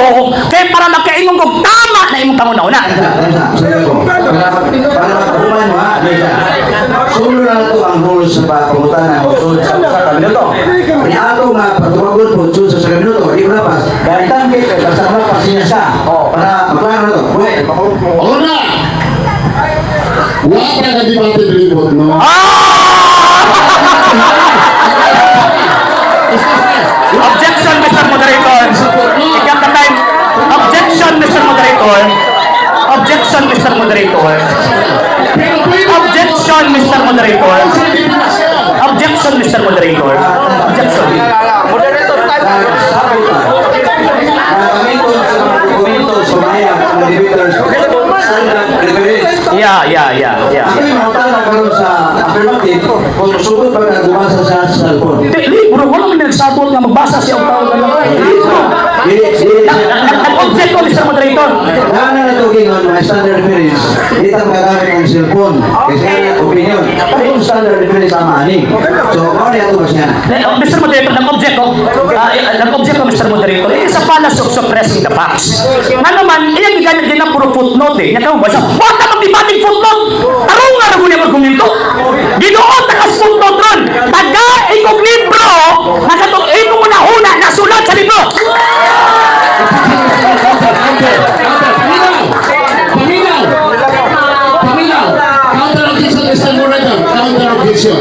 kaya para makaingon kong tama na imong panguna-una. Para magkuman mo ha, sunod na ito ang rules sa pagpunta na sunod sa kabineto. Kaya ako nga patuwagon po sunod sa kabineto, di ko napas. Dahil tangkit, kasama pa siya siya. Para maklaro na ito. Una. Wa pa ka debate report no. Objection, Mr. Moderator. Ikat na time. Objection, Mr. Moderator. Objection, Mr. Moderator. Objection, Mr. Moderator. Objection, Mr. Moderator. Objection. Moderator, Yeah. Ako yung mautala karoon sa affirmative kung sugod pag nagbasa sa cellphone. Libro, wala man nagsabot nga magbasa siya ang tao na lang. Nag-object ko, Mr. Moderator. Dahil na ito gingon, may standard reference, hindi tayo magagamit ng cellphone. Kasi opinion. Yung standard reference ang maaning. So, ano yan ito ba siya? Mr. Moderator, nag-object ko. Nag-object ko, Mr. Moderator. It is a fallacy of suppressing the facts. Nga naman, ilang gigamit din ng puro footnote eh. Nga basa, huwag ka magdibating footnote! Tarong nga na gunya mag-guminto! Ginoon takas footnote ron! Taga ikong libro! Nakatong imong una-una na sulat sa libro! Paminaw. Counter objection, Mr. Moderator. Counter objection.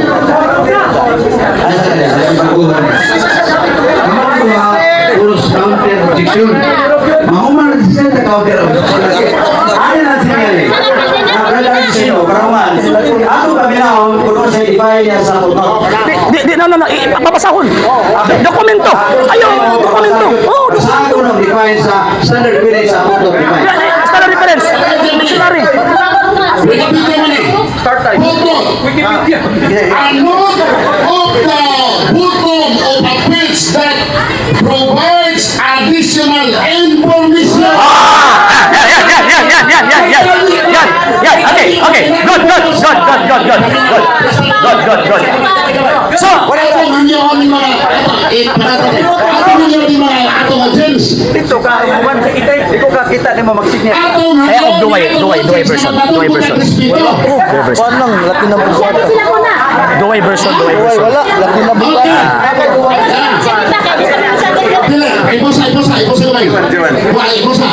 Puros counter objection. Mahuman na siya sa counter objection. Ano na siya yan? Nakakalaga sa inyo, karaman. Ako kami na, kung sa i-file niya sa footnote. No. Papasahon. Dokumento. Ayaw, dokumento. Oh, Basahan ko ng define sa standard reference sa footnote define. standard reference. Dictionary. Wikipedia man eh. start time. Wikipedia. A note of the bottom of a page that provides additional information. Okay. Good. So, Atong hanyawan ni mga atong hanyawan ni mga atong agents. Dito ka, umuman ka kita. Di ko kakita ni mo magsignya. Atong hanyawan duway version. Kuan lang, laki na buwan. Duway version. Wala, laki na buwan. Dili, ipusa gamay. Wala ipusa.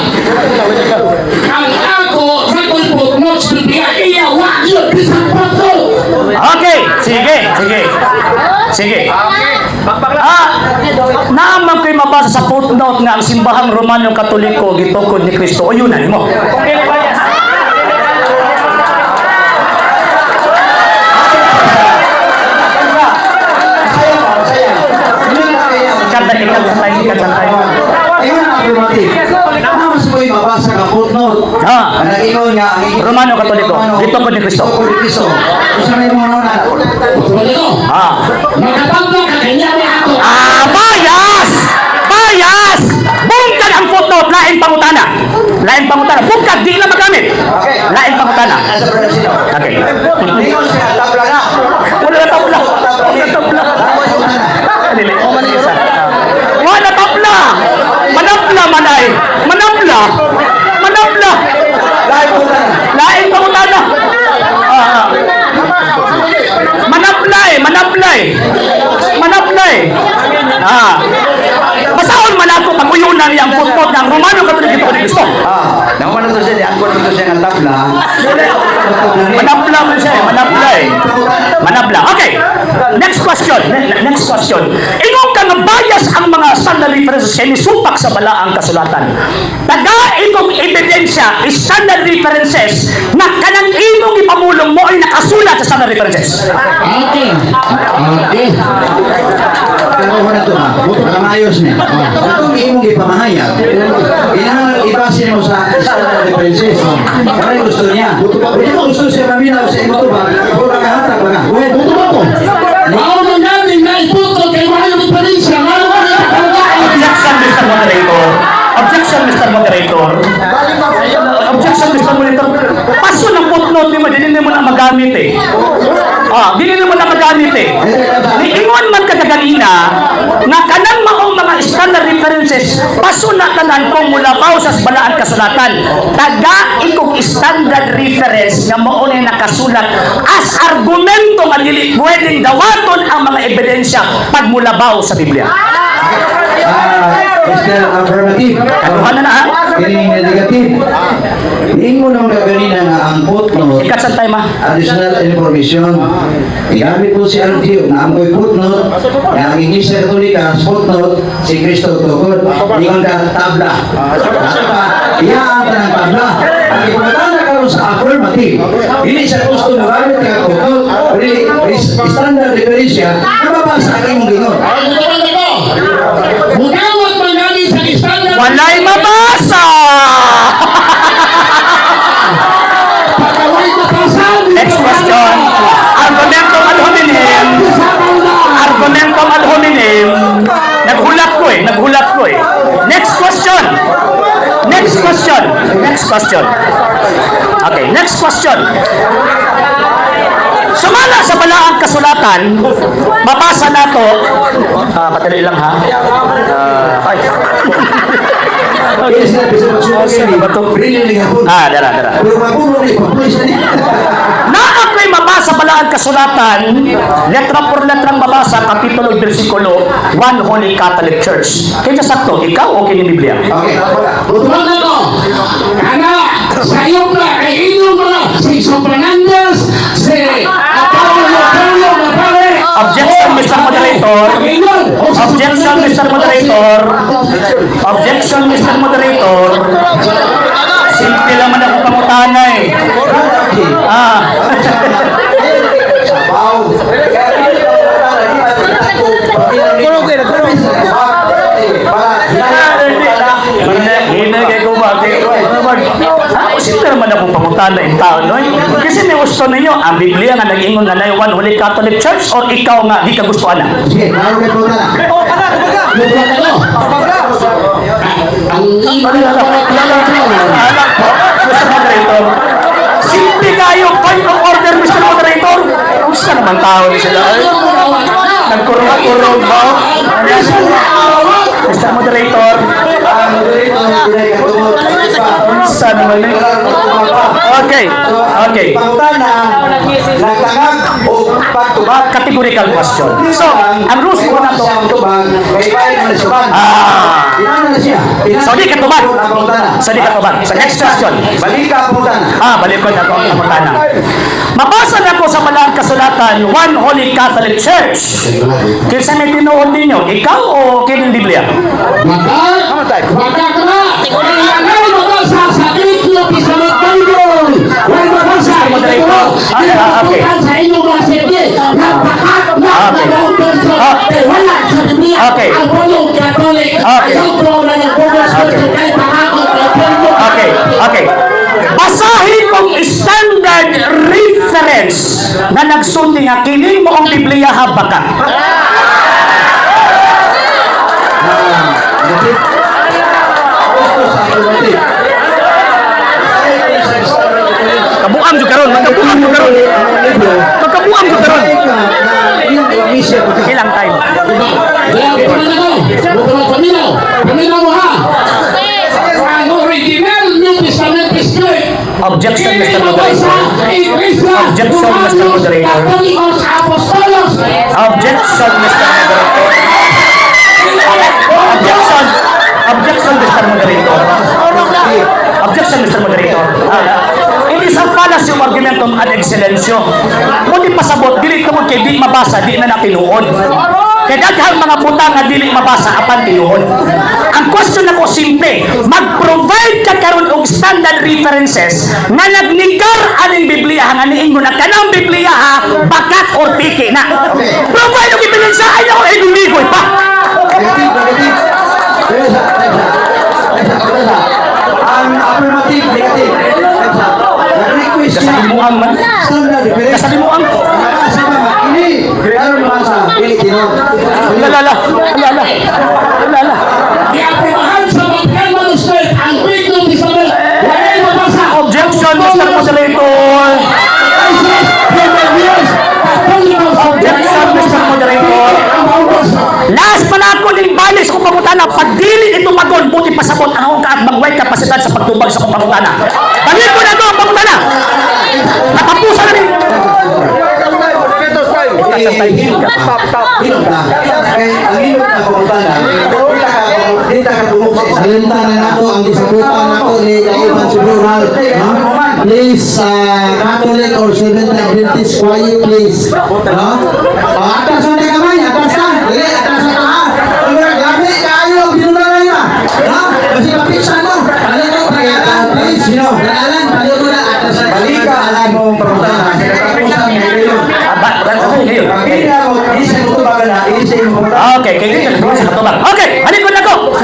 Ang ako record po notes bibiya iya wa yun bisang pato. Okay, sige. Naamang ko'y mabasa sa footnote nga ang simbahang Romano Katoliko gitukod ni Kristo. O yun na mo. Ikat sa time. Ayun ang affirmative. Namas ko'y mabasa ka footnote. Ang nag-ingon nga, ang Romano Katoliko, gitukod ni Kristo. Gusto na yung mga nuna. Ito. Magkatapos ka kanya ni ato. Bias! Bungkag ang footnote, lain pangutana. Bungkag, di na magamit. Lain pangutana. Okay. Ingon siya, tabla na. Wala na tabla. Wala tabla. Manapla. Lain pangutana. Manaplay. Basahon man ako pag-uyunan ani ang footnote ng Romano Katolik ito ni Kristo. Naman ito siya, diangkot ito siya ng tabla. Manabla man siya, manabla eh. Manabla. Okay. Next question. Next question. Ingon ka nga bias ang mga standard references kay nisupak sa balaang kasulatan. Taga itong ebidensya, standard references na kanang imong ipamulong mo ay nakasulat sa standard references. Okay. Okay. Pero wala ito ha, para maayos niya. Itong imong ipamahayag, inangan ibasin mo sa standard references. Para gusto niya. Kung mo gusto siya maminaw sa imo ito ba, pura kahatag ba na? Buto ba ko? Mao man natin na iputo kay Mario Diferensya. Mao man Objection, Mr. Moderator. Objection, Mr. Moderator. Objection, Mr. Moderator. Paso ng footnote ni mo, hindi mo na magamit eh. Hindi mo na magamit eh. Niingon man kagaganina na kanang maong mga standard references, paso na tanan kung mula pa sa balaan kasulatan. Taga ikong standard reference nga mao na nakasulat as argumento nga dili pwedeng dawaton ang mga ebidensya pagmulabaw sa Biblia. Mr. Affirmative. Kaluhan na ha? Kining negative. Ingo nang gaganina nga ang footnote, Ikat sa time ha? additional information. Igamit po si RTO na ang footnote, na ang Iglesia Katolika, footnote, si Cristo Tukod. Ingon ka tabla. Kasi pa, iyaan ka ng tabla. Ang ipagkatanda ka rin sa affirmative. Hindi siya gusto magamit ka footnote. Standard referensya, nababasa ang imong gingon. Mudawat man namin sa standard. Walay mabasa! Pagkaway ko pasan. Next question. Argumentum ad hominem. Argumentum ad hominem. Naghulat ko eh. Next question. Next question. Next question. Okay, next question. Sumala sa balaang kasulatan, mabasa na to. Patali lang ha. Ay. Kaya sinabi sa magsumagin ni Brilliant hapon. Dara. Pero mapuno ni Papulis na niya. Na ako'y mabasa balaan kasulatan, letra por letrang mabasa, kapitulo, versikulo, One Holy Catholic Church. Kaya sakto, ikaw o kini Biblia? Okay, Butuan na ko. Kana, sa iyo na, kay inyo mga, si Sopranandas, si Apollo, Mapare. Objection, Mr. Moderator. Objection, Mr. Moderator. Objection, Mr. Moderator. Simple lang man ako pangutana eh. Hinagay ko ba? Simple naman akong pangutana yung tao, no? Kasi may gusto ninyo, ang Biblia nga nag-ingon na na One Holy Catholic Church or ikaw nga, di ka gusto na? sige, maroon kayo na. Butuan na ko. Ang Alam po, Mr. Moderator. Simple kayo, point of order, Mr. Moderator. Kung saan naman tao ni sila? Nagkurong-kurong ba? Mr. Moderator. Saan naman eh? Okay. Pangutana, nagtangag o pagtubag. Categorical question. So, ang rules ko na to. Tubag, may bayad mo na siya. Inano na siya. So, di ka tubag. Ang pangutana. So, di ka tubag. So, next question. Balik ka ang pangutana. Balikod ako ang pangutana. Mabasa na ko sa malang kasulatan, One Holy Catholic Church. Kinsa may tinuod ninyo, ikaw o kining Biblia? Maka ka na. Kailangan mabasa sa Biblia, sa Bible. Huwag mabasa. Moderator. Okay. Sa inyong mga sirye, napakat na nalautan sa wala sa Biblia. Okay. Ang Polong Catholic. Okay. Ang Polong na nagbugas ko sa kahit pakakot na Polong. Okay. Basahin kong standard reference na nagsundi nga kining mo ang Biblia Habakuk. Kabuang jud karon, magkabuang jud karon. Magkabuang jud karon. Ilang time? Paminaw mo ha. Ang original New Testament is good. Objection, Mr. Moderator. Objection, Mr. Moderator. Objection, Mr. Moderator. Objection. Objection, Mr. Moderator. Objection, Mr. Moderator. It is a fallacy of argumentum ad excellencio. Kung di pasabot, dili tungod kay di mabasa, di na tinuod. Kaya daghang mga butang nga dili mabasa apan tinuod. Ang question ako simple, mag-provide ka karon og standard references nga nagnigar aning Biblia nga niingon na kanang Biblia ha bakat or tiki na. Provide og ebidensya ay ako ligoy pa. Negative. Ang affirmative, negative. Nag-request niya. Kasalimuang man. Standard reference. Kasalimuang. Nabasa ba nga? Ini. Pero nabasa. Dili tinod. Alala. Iaprobahan sa Batikang Manuscript ang Greek New Testament. Wala yung mabasa. Objection, Mr. Moderator. Objection, Mr. Moderator. Last pa na ako ng balis kung pangutana. Pag dili ito magon, buti pasabot ang akong kaatbang-white kapasidad sa pagtubag sa kong pangutana. Balik ko na ito ang pangutana. Natapusan na rin. Hilot na. Kaya ang hilot na pangutana, dito ka tumog sa salita na nato ang isabutan nato ni Kaiban Subural. Please, Catholic or Seventh Adventist choir, please. Atas na kamay, atas na. Dili, atas na ka. Gabi, kayo, binularan na. Kasi kapisa no. Balik ko, pagalan, please. Pagalan, balik ko na, atas na. Balik ka, alam mo, pangutana. Katapusan mo ngayon. Okay, kaya dito sa katubag. Okay, halikon na ko.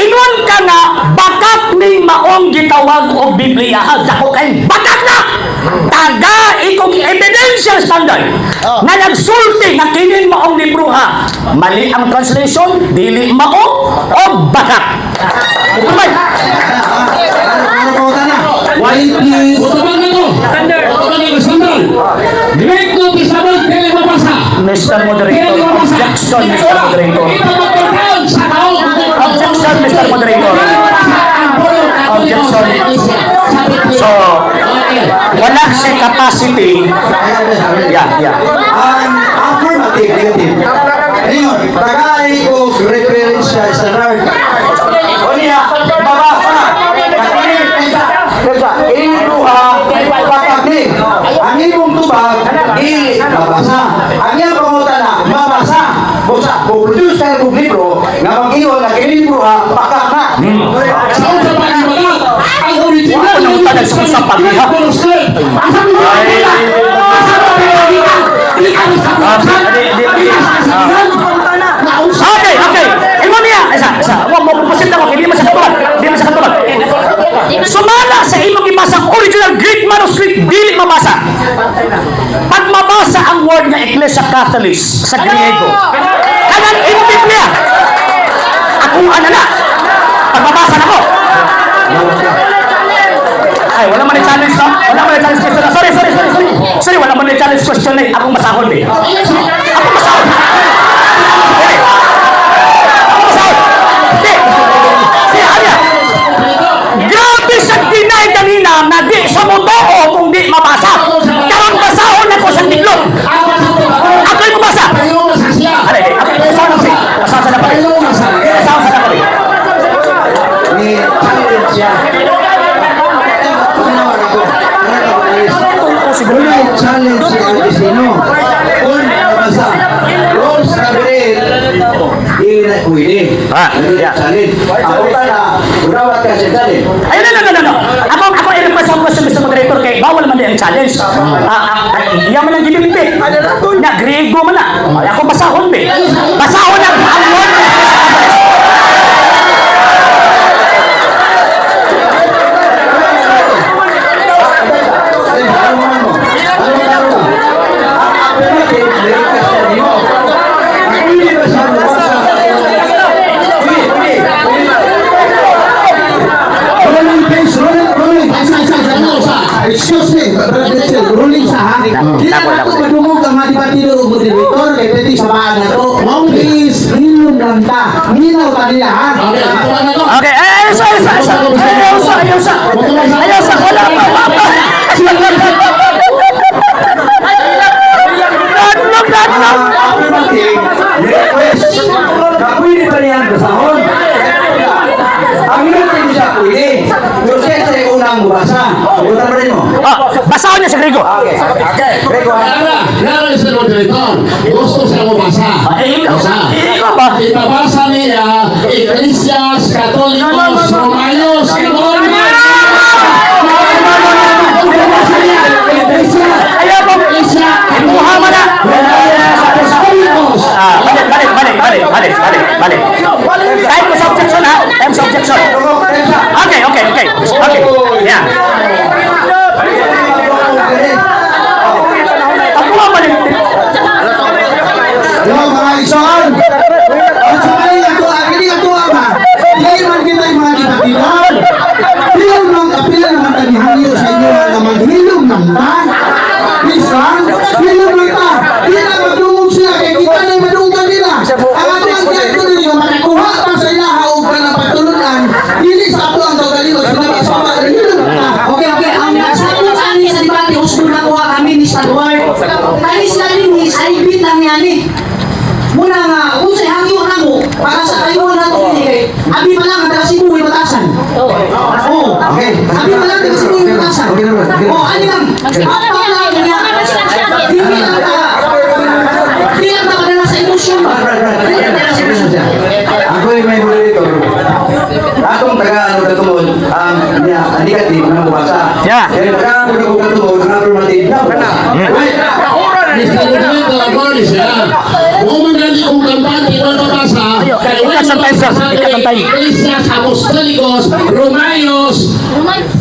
Ingon ka nga, bakat ni maong gitawag o Biblia. Dako kay bakat na! Taga ikong evidential standard na nagsulti na kinin maong libro ha. Mali ang translation, dili mao o bakat. Tumay. Why please? Otoban na to. Otoban na standard. Greek New Testament, kaya mabasa. Mr. Moderator, objection, Mr. Moderator. Objection, Mr. Moderator. Objection. So, wala siya capacity. Yeah. Affirmative, negative. Ayun, tagay ko reference sa standard. O niya, babasa. Ini duha, pakakli. Ang imong tubag, dili mabasa. Ang iyang pangutana, mabasa. Busa, produce kayo ng libro, nga mag-iwan na kinibro ha, pakak na. Sa unang pagbabagat, ang original Wala nang tanag sa usap pag-iha. Okay. Ingon niya. Isa. Huwag mo pupusin ako. Hindi mo sa katulad. Sumala sa imong ibasang original Greek manuscript, dili mabasa. Pag mabasa ang word nga Ecclesia Catholis sa Griego, kanang in Biblia, akong ano na, pag mabasa na ko. Ay, wala man i-challenge no? Wala man i-challenge question na. Sorry, wala man i-challenge question na. Akong masahon eh. Akong masahon. Grabe sa deny kanina na di sa mundo o kung di mabasa. Karang basahon ako sa tiglot. Ako'y mabasa. Aray, ako'y basahon ako siya. Basahon sa napari. Ni challenge siya. Siguro challenge si Augustino. Kung nabasa, Rose Gabriel, hindi na pwede. Yeah. Challenge. Ako na, unawat ka siya challenge. Ay, no. Ako i-request ang question, Mr. Moderator, kay bawal man din ang challenge. Iya man ang gilipit. Na, Griego man na. Ay, ako basahon, be. Basahon ang word. Excuse me, ruling sa ha. Hindi na ako madungog ang matipatilo o moderator kay pwede sa bahan na to. Please, hilom lang ta. Minaw ka nila ha. Okay, ayos. Wala pa. Affirmative, request. Kapwede pa niyan basahon. magbasa. Sagutan pa rin mo. Basahan niya sa Grigo. Okay, Grego. Nara sa moderator. Gusto siya mabasa. Ikaw ba? Ibabasa niya Iglesias Katolikos Romanos. Ayaw po. Kuha mo na. Balik. Time of objection ha. Time of objection. Okay. Yeah. Ako nga balik. Yo, mga ison! Ang sakay ako, hindi ako ama. Hindi man kita yung mga dibatilan. Pilong ng kapilan naman tanihanyo sa inyo na maghilom ng tan. Minsan, hilom ng tan. Hindi na magdungog sila kaya kita na yung madunggan nila. Ang ating kaya nila makakuha pa sa ilahaog ka ng patulunan. Hindi sa ato ang gagaling. Sinabi sa mga hilom ng tan. Okay. Ang nagsabot ani sa debate, gusto na kuha kami ni Stalwart. Kaya sila din ni Saibit lang yan eh. Muna nga, kung sa'y hangyo na mo, para sa kayo na ito eh, abi pa lang, ang taga Cebu ay batasan. Oo. Okay. Abi pa lang, taga Cebu ay batasan. Okay naman. Oo, ano lang. Apa lang niya. Hindi lang nakadala sa emosyon. Hindi lang nakadala sa emosyon. Ako yung may moderator. Atong taga-ano katumod, ang negative na mabasa. Yeah. Kaya taga-ano katumod, ang affirmative na mabasa. Mr. Moderator, ako ni siya. Kung magaling kong kampante na nabasa, Iglesias Apostolicos Romanos,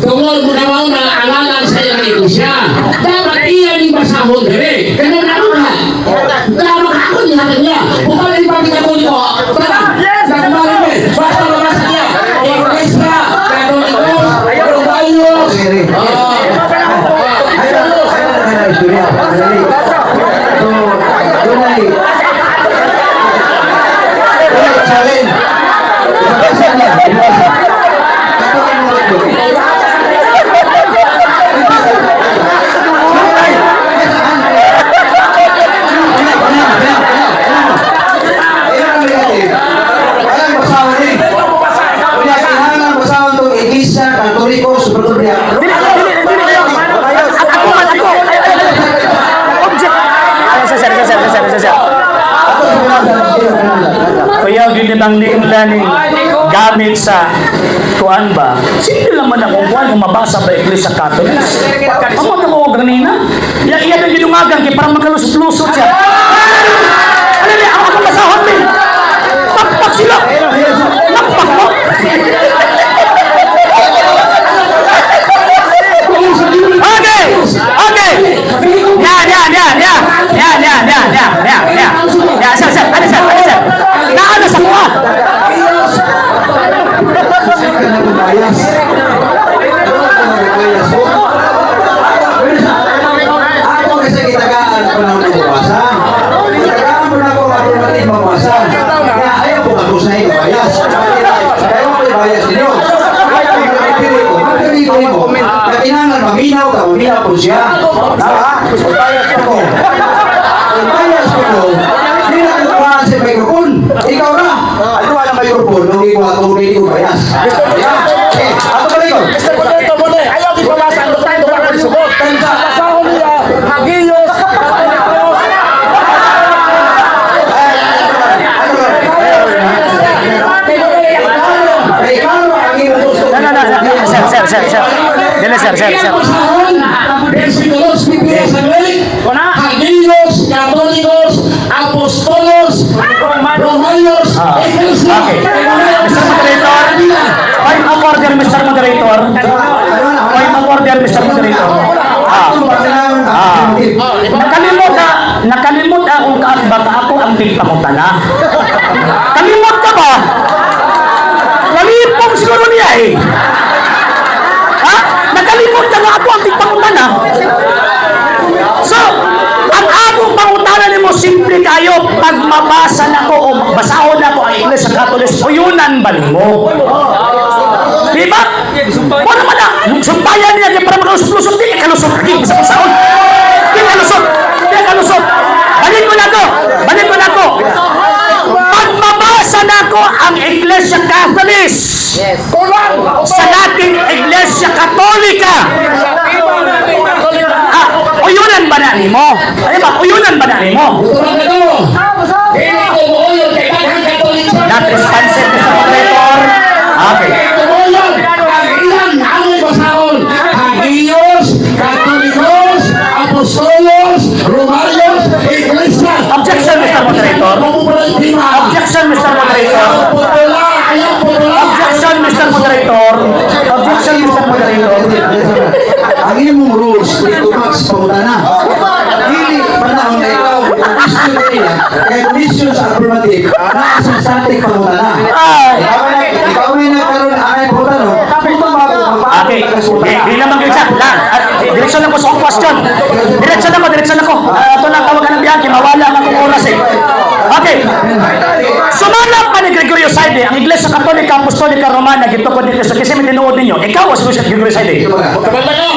tungkol mo naman na alalan sa iyong iglesia. Dapat iyan yung basahon dire. Kaya naman dapat ako niya kanya. Kung ano yung pagkakatuloy ko, basta mabasa niya. Iglesia Katolikos Romanos. Istorya. So, doon ay salin. Ibabasa niya. Ibabasa. Katuloy mo ito. Kaya ginitang nilaning gamit sa kuan ba? Simple naman ang kuan kung mabasa ba Iglesia Catholics. Amo na ko ganina. Iya na ginungagan kay para makalusot-lusot siya. Ano ni ako masahon din. Pakpak sila. Pakpak mo. Okay. Ya, sir. Ada sir. Naano sa kuha? Ako kasi kitagaan ko na magbabasa. Kitagaan mo na ako automatic magbasa. Kaya ayaw ko mag-usay ng bias. Kaya ko yung bias ninyo. Kaya ko yung magpili ko. Kaya kailangan maminaw ka. Maminaw ko siya. Bias ko. Bias ko. Hindi na kukuhaan sa microphone. Ikaw na. Ano ba ng microphone? Nung ikaw ako hindi ko bias. Ako ba ikaw? Ayaw di pabasa ang tayo para magsugot. Basahon niya. Hagiyos. Sir. Dili, sir. Versikulos Biblia Sagrada. Hagiyos, Katolikos, Apostolos, Romanos, Iglesia. Okay. Mr. Moderator. Point of order, Mr. Moderator. Nakalimot akong kaatbata ako ang tigpakutana. Kalimot ka ba? Kalipong siguro niya eh. Ha? Nakalimot ka na ako ang tigpakutana. So, ang akong pangutana ni mo simple kayo pag mabasa na ko o basahon na ko ang Iglesia Catholics o yunan ba mo? Diba? O naman na, yung sumpayan niya para makalusot-lusot, di ka kalusot lagi sa basahon. Di ka kalusot. Balik ko na ko. Pag mabasa na ko ang Iglesia Catholics, sa dating Iglesia Katolika. Uyunan ba na nimo? Ano ba? Uyunan ba na nimo? Tulad na to. Hindi ko mo yun kay Daghang Catholic Church. Not responsive, Mr. Moderator. Okay. Hindi ko mo yun. Ang ilang amoy basahon. Hagiyos, Katolikos, Apostolos, Romarios, Iglesia. Objection, Mr. Moderator. Objection, Mr. Moderator. Objection, Mr. Moderator. Objection, Mr. Moderator. Ang imong rules, ito max pangutana. Dili panahon na ikaw, question nila, kaya question sa affirmative, na sa static pangutana. Ikaw may nagkaroon ang ay pangutano, Okay. Di naman yun siya. Direksyon ako sa akong question. Direksyon ako. Ito lang tawag ka ng biyahe. Mawala ang akong oras eh. Okay. Sumanap pa ni Gregorio Saide, ang Iglesia Katolika Apostolika Romana, gito ko dito sa kasi tinuod ninyo. Ikaw o si Gregorio Saide? Utabad na ko.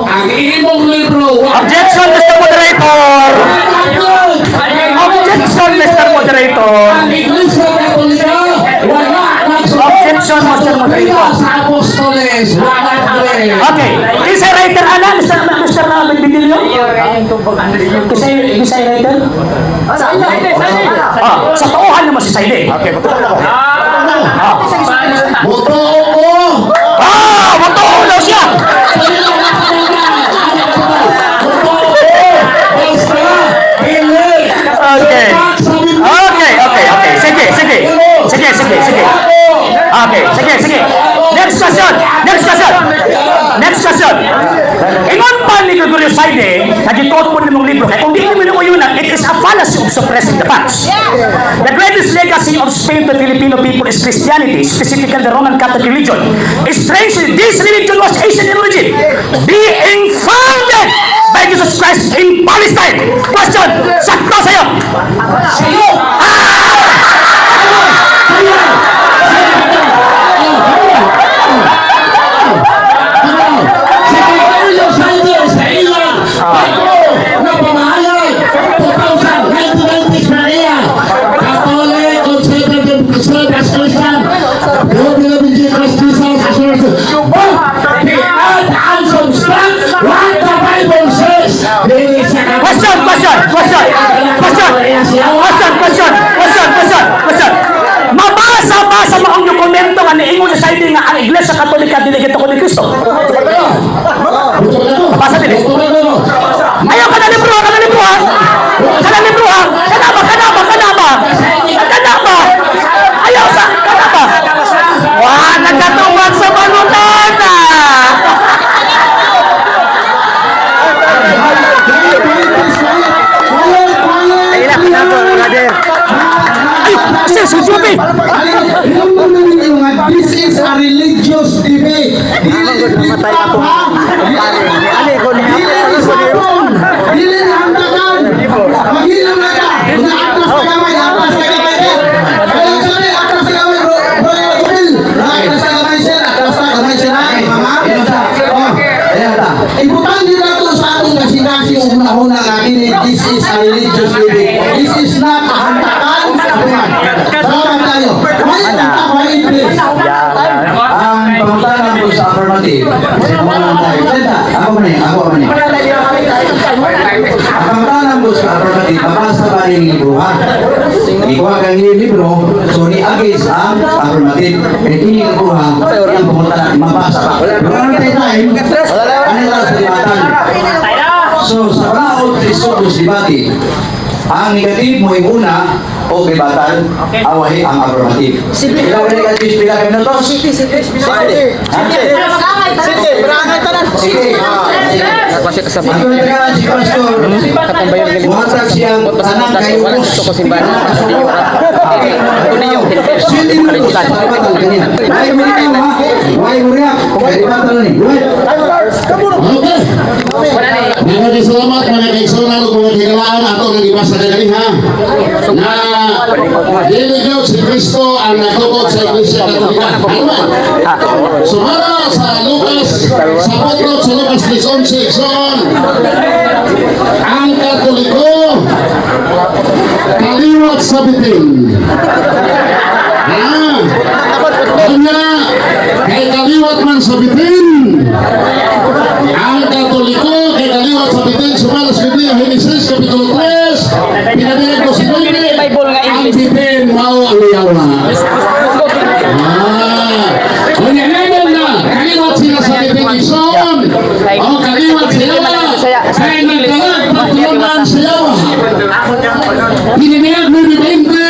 Ang imong libro. Objection, Mr. Moderator! Objection, Mr. Moderator! Ang Iglesia Katolika, wala Objection, Mr. Moderator. sa Apostoles, wala kami. Okay. Kisay writer, Mr. Benedilio? Kisay writer? Sa tauhan naman si Saide. Okay, Boto ko. Matao daw siya! Sige. Next question. Ingon pa ni Gregorio Saide, nagituot po nimong libro, kaya kung di naman mo yun, it is a fallacy of suppressing the facts. The greatest legacy of Spain to the Filipino people is Christianity, specifically the Roman Catholic religion. Strangely, this religion was Asian in origin, being founded by Jesus Christ in Palestine. Question, sakto sa'yo. Question. Mabasa mo ang dokumento nga niingon sa Saide nga ang Iglesia Katolika dinigito ko ni Kristo. Mabasa din eh. Ayaw ka na libro ha. Kanaba. Ayaw sa kanaba. Wah, nagkatubag sa manunana. This is a religious debate. Dili handakan. Magilang na ka. Atas na kamay. Atas na kamay, sir. Ibutan din nato sa atong kasi una-una nga ini. This is a religious debate. This is not a handakan. Salamat tayo. May hantakan, please. Ang pangutanan ko sa affirmative. Ako man eh. Ang pangutanan ko sa affirmative, mabasa ba rin libro ha? Ikuha kang libro, so ni-agis ang affirmative. Kaya hindi ka kuha, yung pangutanan, mabasa pa. Pero ano tayo time, ano lang sa libatan? So, sa laot, Christos debate, ang negative mo yung una, o libatan, awahi ang affirmative. Ilang ka negative, pila ka minutos? Sige. Ito na si Pastor. Buhatag siyang tanang kayo bus. Sweet minutos. Ay, minikaw ha. Huwag uriyak. Kaya batang ni. Okay. Salamat mga kaigsunan ug mga hinalaan ato nang ibasa kay ha. Na dili si Kristo ang nagtukod sa Iglesia Katolika. Sumara sa Lucas sa potro sa Lucas 11 son. Ang Katoliko kaliwat sa bitin. Kanya, kay kaliwat man sa bitin. Ang Katoliko, kay kaliwat sa bitin, sumalas Biblia, Genesis, Kapitulo 3, pinadayag ko si Biblia, ang bitin, mao ang yawa. Kanya naman na, kaliwat sila sa bitin, Ison, o kaliwat sa yawa, kaya nagkalag, pagtulungan sa yawa. Pinadayag mo ni Bente,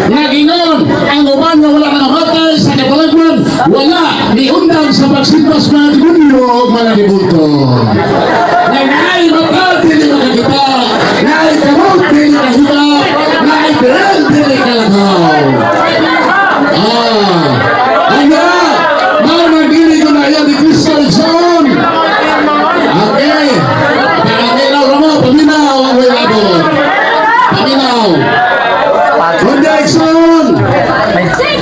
na ginon, ang uban na wala na namatay sa katalagman, wala ni undang sa pagsimpas mga demonyo o mga debulto. Na naay matal, dili makakita, naay kamot, dili makahita, naay berang, dili kalagaw. Hanya, mau nagdili ko na yan ni Cristo Lechon. Okay, kailangan mo, paminaw ang wala. Paminaw. Kundi Lechon,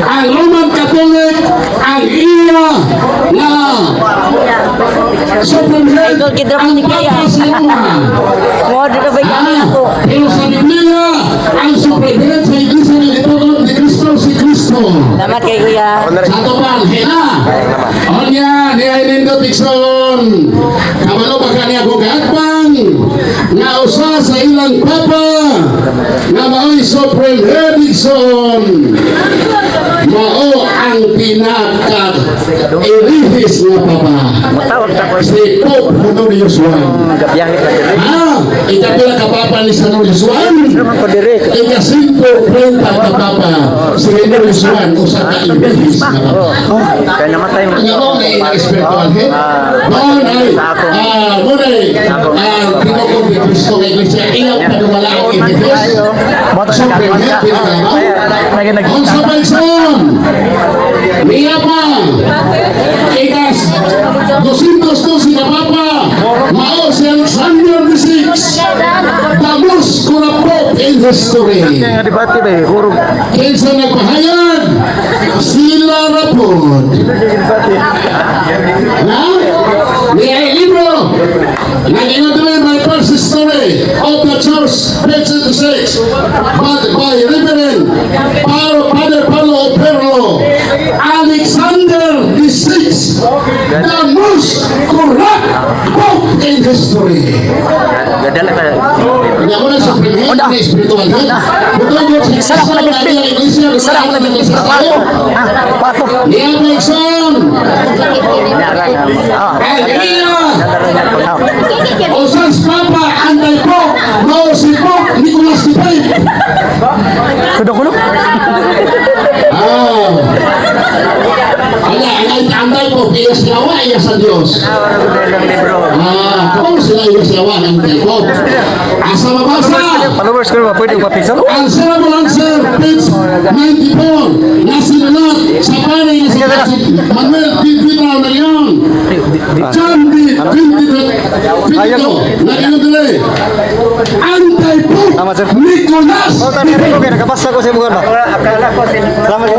ang Roman Catholic, ang iya na Supreme Head, ang Papa sa Roma. Pero sa Biblia, ang Supreme Head sa Iglesia ng Itogon ni Cristo si Cristo. Salamat kay Kuya. Sa topal, hina. O niya, niya inindot ikson. Kamalo ba ka niya kukatpang, nga usa sa ilang Papa, nga mao'y Supreme Head ikson. Mao ang pinaka-irihis nga Papa. Si Pope Honorius I. Ikapila ka Papa ni Honorius I. Ika-5 kwenta ka Papa. Si Honorius I, usa ka irihis nga Papa. Ang ako na spiritual head. Noon ay, muna pinukong ni Cristo ng Iglesia. Iyaw pa dumala ang irihis. Supreme Head, pinakamaw. Ang sabay son. Niya pa. Ikas 212 ka Papa. Mao si Alexander VI. Tamus kurapot in history. Kinsa nagpahayag? Sila rapod. Na? Niya libro. Nag-inadulay by first history of the church, page 66. But by Reverend Father Paulo Perlo, Alexander VI, the most corrupt pope in history. Kaya mo na sa premier na spiritual head. Isa lang ko nag-ibig. Isa lang ko nag-ibig. Pato. Niya Nixon. Osas Papa, anti-pope, no si Pope Nicolas V. Kudo-kudo. Anday po, iya silawa, iya sa Diyos. Kung sila iya silawa, anday po. Asa mabasa? Followers ko ba pwede papiso? Ang sermon answer, page 94, na sinulat sa panay na si Manuel Pinpinaw na yun. John D. Pinpinaw, na yun dali. Anti-Pope Nicolas V. Nakapasa ko sa mga ba? Salamat ko.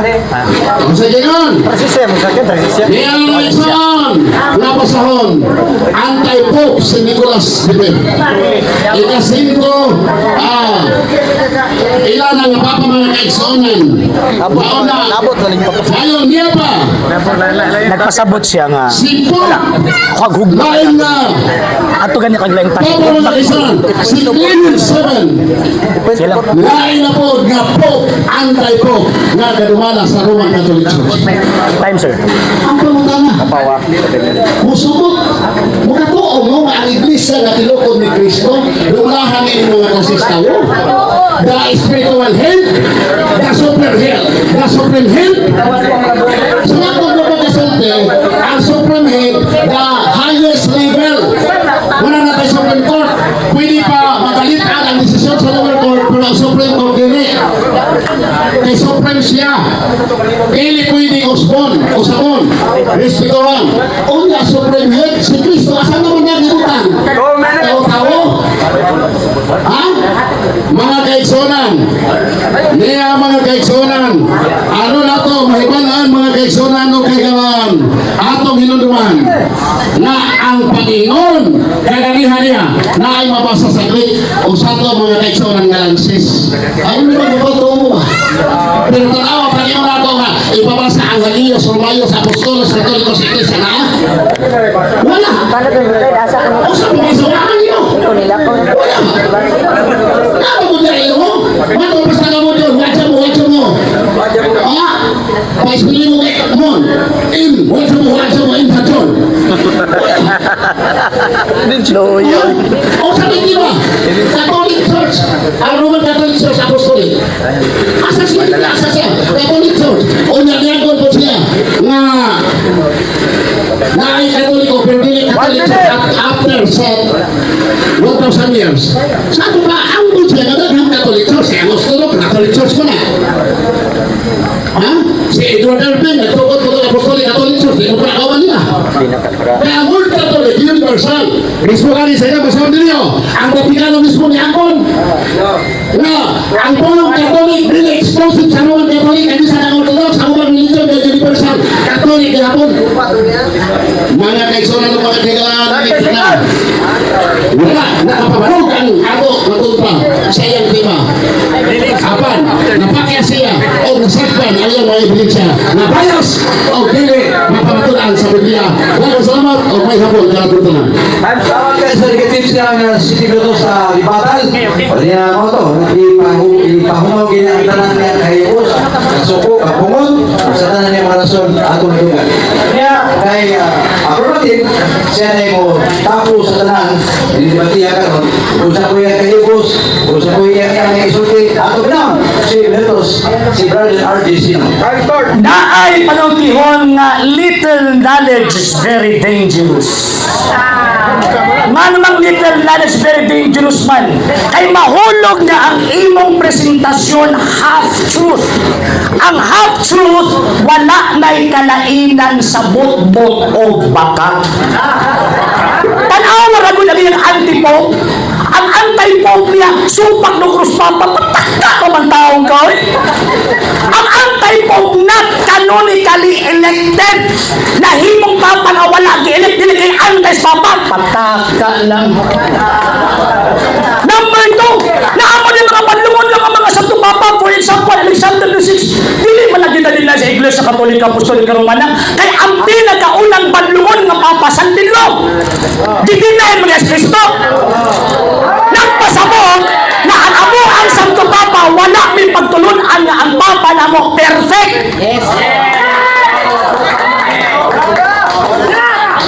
Ang sa ganyan, System, sakit, system. niya Nixon, napasahon, anti-Pope si Nicolas V. Ika-5, ilan ang papa mga kaigsonan. Bauna, ayaw niya pa, Nagpasabot siya nga. si Pope, Kaghugma. lain na, Ato ganyan kaglayang papa mga kaigsonan, si Clement VII, Sila. lain na po nga Pope, anti-Pope, nga gadumala sa Roman Catholic Church. Time, sir. Ang pangutana, musubot, mukatuo mo nga ang iglesia na tilokod ni Cristo, lulahan ni mga kasistawo. The spiritual head, the supreme head, sa mga pagpapagasante, ang supreme head, the highest level. Wala na tayo Supreme Court, pwede pa magalitan ang desisyon sa lower court, pero ang Supreme Court dire. Kay supreme siya. Dili pwede usbon, usabon, respetuhan. Unya supreme head, si Cristo, asan naman niya gibutan? Tao-tao? Ha? Mga kaigsonan, niya mga kaigsonan, ano na to, mahibalaan mga kaigsonan o kaigawan, atong hinunduman, na ang Panginoon, kaganihan niya, na ay mabasa sa Greek, o sa to mga kaigsonan nga langsis. Ayun naman, mabato mo ba? Pero tanawa, Panginoon na to nga, ipabasa ang Hagiyos, Romayos, Apostolos, Katolikos, Iglesia na? Wala. O sa mga sawakan niyo? Wala. Ano mo dahil mo? Matapos na mo doon, wadya mo. Paisbili mo mon. Wadya mo, in sa John. O sabi di ba? Catholic Church, ang Roman Catholic Church, Apostolic. Asa siya? Catholic Church. O nagyagon po siya nga ay Katoliko, pero dili Catholic Church after 1,000 years. Sabi ba, ang po siya nagagam Catholic Church, ang Apostolic, Catholic Church mo na. Ha? Si Edward Irving, nagtukot ko ng Apostolic Catholic Church, di mo pinakawan nila. Kaya ang World Catholic, universal. Mismo ka rin sa inyo, masawan din niyo, ang Vaticano mismo ni Angkon. Na, ang Pulong Catholic, really explosive sa Roman Catholic, hindi sa Orthodox, ang Roman religion, universal. Catholic, kahapon. Mga kaigsunan ng mga kailangan, wala, nakapabalog ang ako, matunta, sa iyang tema. Apan, napakya siya, o nasakpan, ayaw mga ibilisya, nabayas, o dili, mapamatulaan sa Biblia. Walang salamat, o may hapon, kalatuntunan. Salamat kayo sa negatives ng City Grotto sa Libatal. O niya ako to, ipahumog ang tanan niya kay Us, kasuko, kapungon, sa tanan niya mga rason, atong lugar. Kaya, kay affirmative, siya na mo tapo sa tanan, hindi batiya ka ron, kung sa kuya kay Us, kung sa kuya kay isulti, atong lang, si Letos, si Brother RGC. Naay panungkihon nga little knowledge is very dangerous. Manumang little knowledge is very dangerous man. Kay mahulog na ang imong presentasyon half-truth. Ang half-truth, wala na'y kalainan sa butbot o baka. Tanaw marago na ang anti-pope. Ang anti-pope niya, supak ng krus papa, patakta ko man taong ko. Ang anti-pope not canonically elected, na himong papa na wala gi-elect, dili kay anti-papa, pataka lang. Number 2, naamon yung mga panlungon ng mga santo papa, for example, Alexander VI, dili man na ginalila sa Iglesia Katolika, Apostolika, Romana, kay ang pinakaunang panlungon ng Papa Santino, didinay mga Kristo. Nagpasabot na ang amo ang Santo Papa, wala may pagtulunan nga ang Papa na mo perfect.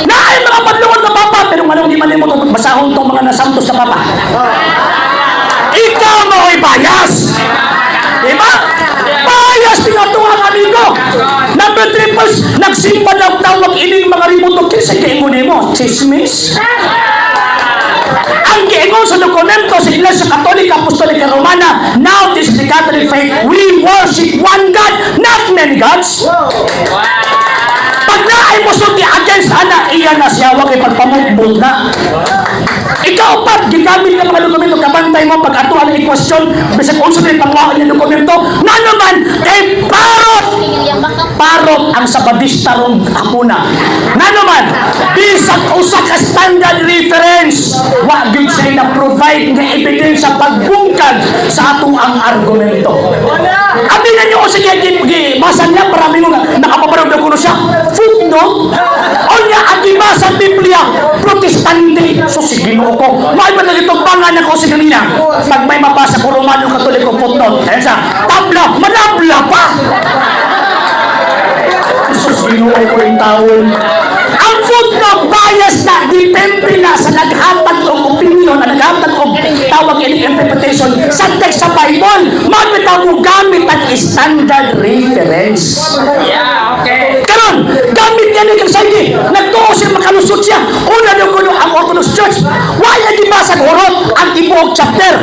Na ay mga panlungon ng Papa, pero manong di man mo basahon itong mga nasantos sa Papa. Ikaw mo ay bias. Diba? Bias, tinatuang amigo. Number 3 first, nagsimba ng tawag ining mga rimutok sa kaingunin mo. Chismis. Ang giingon sa dokumento sa Iglesia Katolika, Apostolika, Romana, now this is the Catholic faith, we worship one God, not many gods. Pag naay mo suti against ana, iyan na siya, huwag ay pagpamutbol na. Ikaw pa, gigamit ng mga dokumento, kabantay mo, pag atuan ng i-question, bisag unso din pangwaan ng dokumento, nga naman, kay parot ang sabadista rong hapuna. Nga naman, bisag usa ka standard reference, wag yun sa'yo na provide nga evidence sa pagbungkag sa atong ang argumento. Abi na niyo, sige, basan niya, marami mo nga, nakapaparod na kuno siya, footnote, o niya, ang ibasa Biblia, protestante, so sige mo ko, may ba nagitong pangan ako si kanina, pag may mabasa ko Romano Katoliko footnote, ayan siya, tabla, manabla pa! Jesus, binuhay ko yung taon. Ang footnote bias na depende na sa naghatag o opinion na naghatag o tawag yung interpretation sa text sa Bible. Magbitaw mo gamit ang standard reference. Yeah, okay. Karon, gamit niya ni Kagsaydi. Nagtuo siya, makalusot siya. Una niyo kuno ang Orthodox Church. Wala di ba sa horot ang tibuok chapter?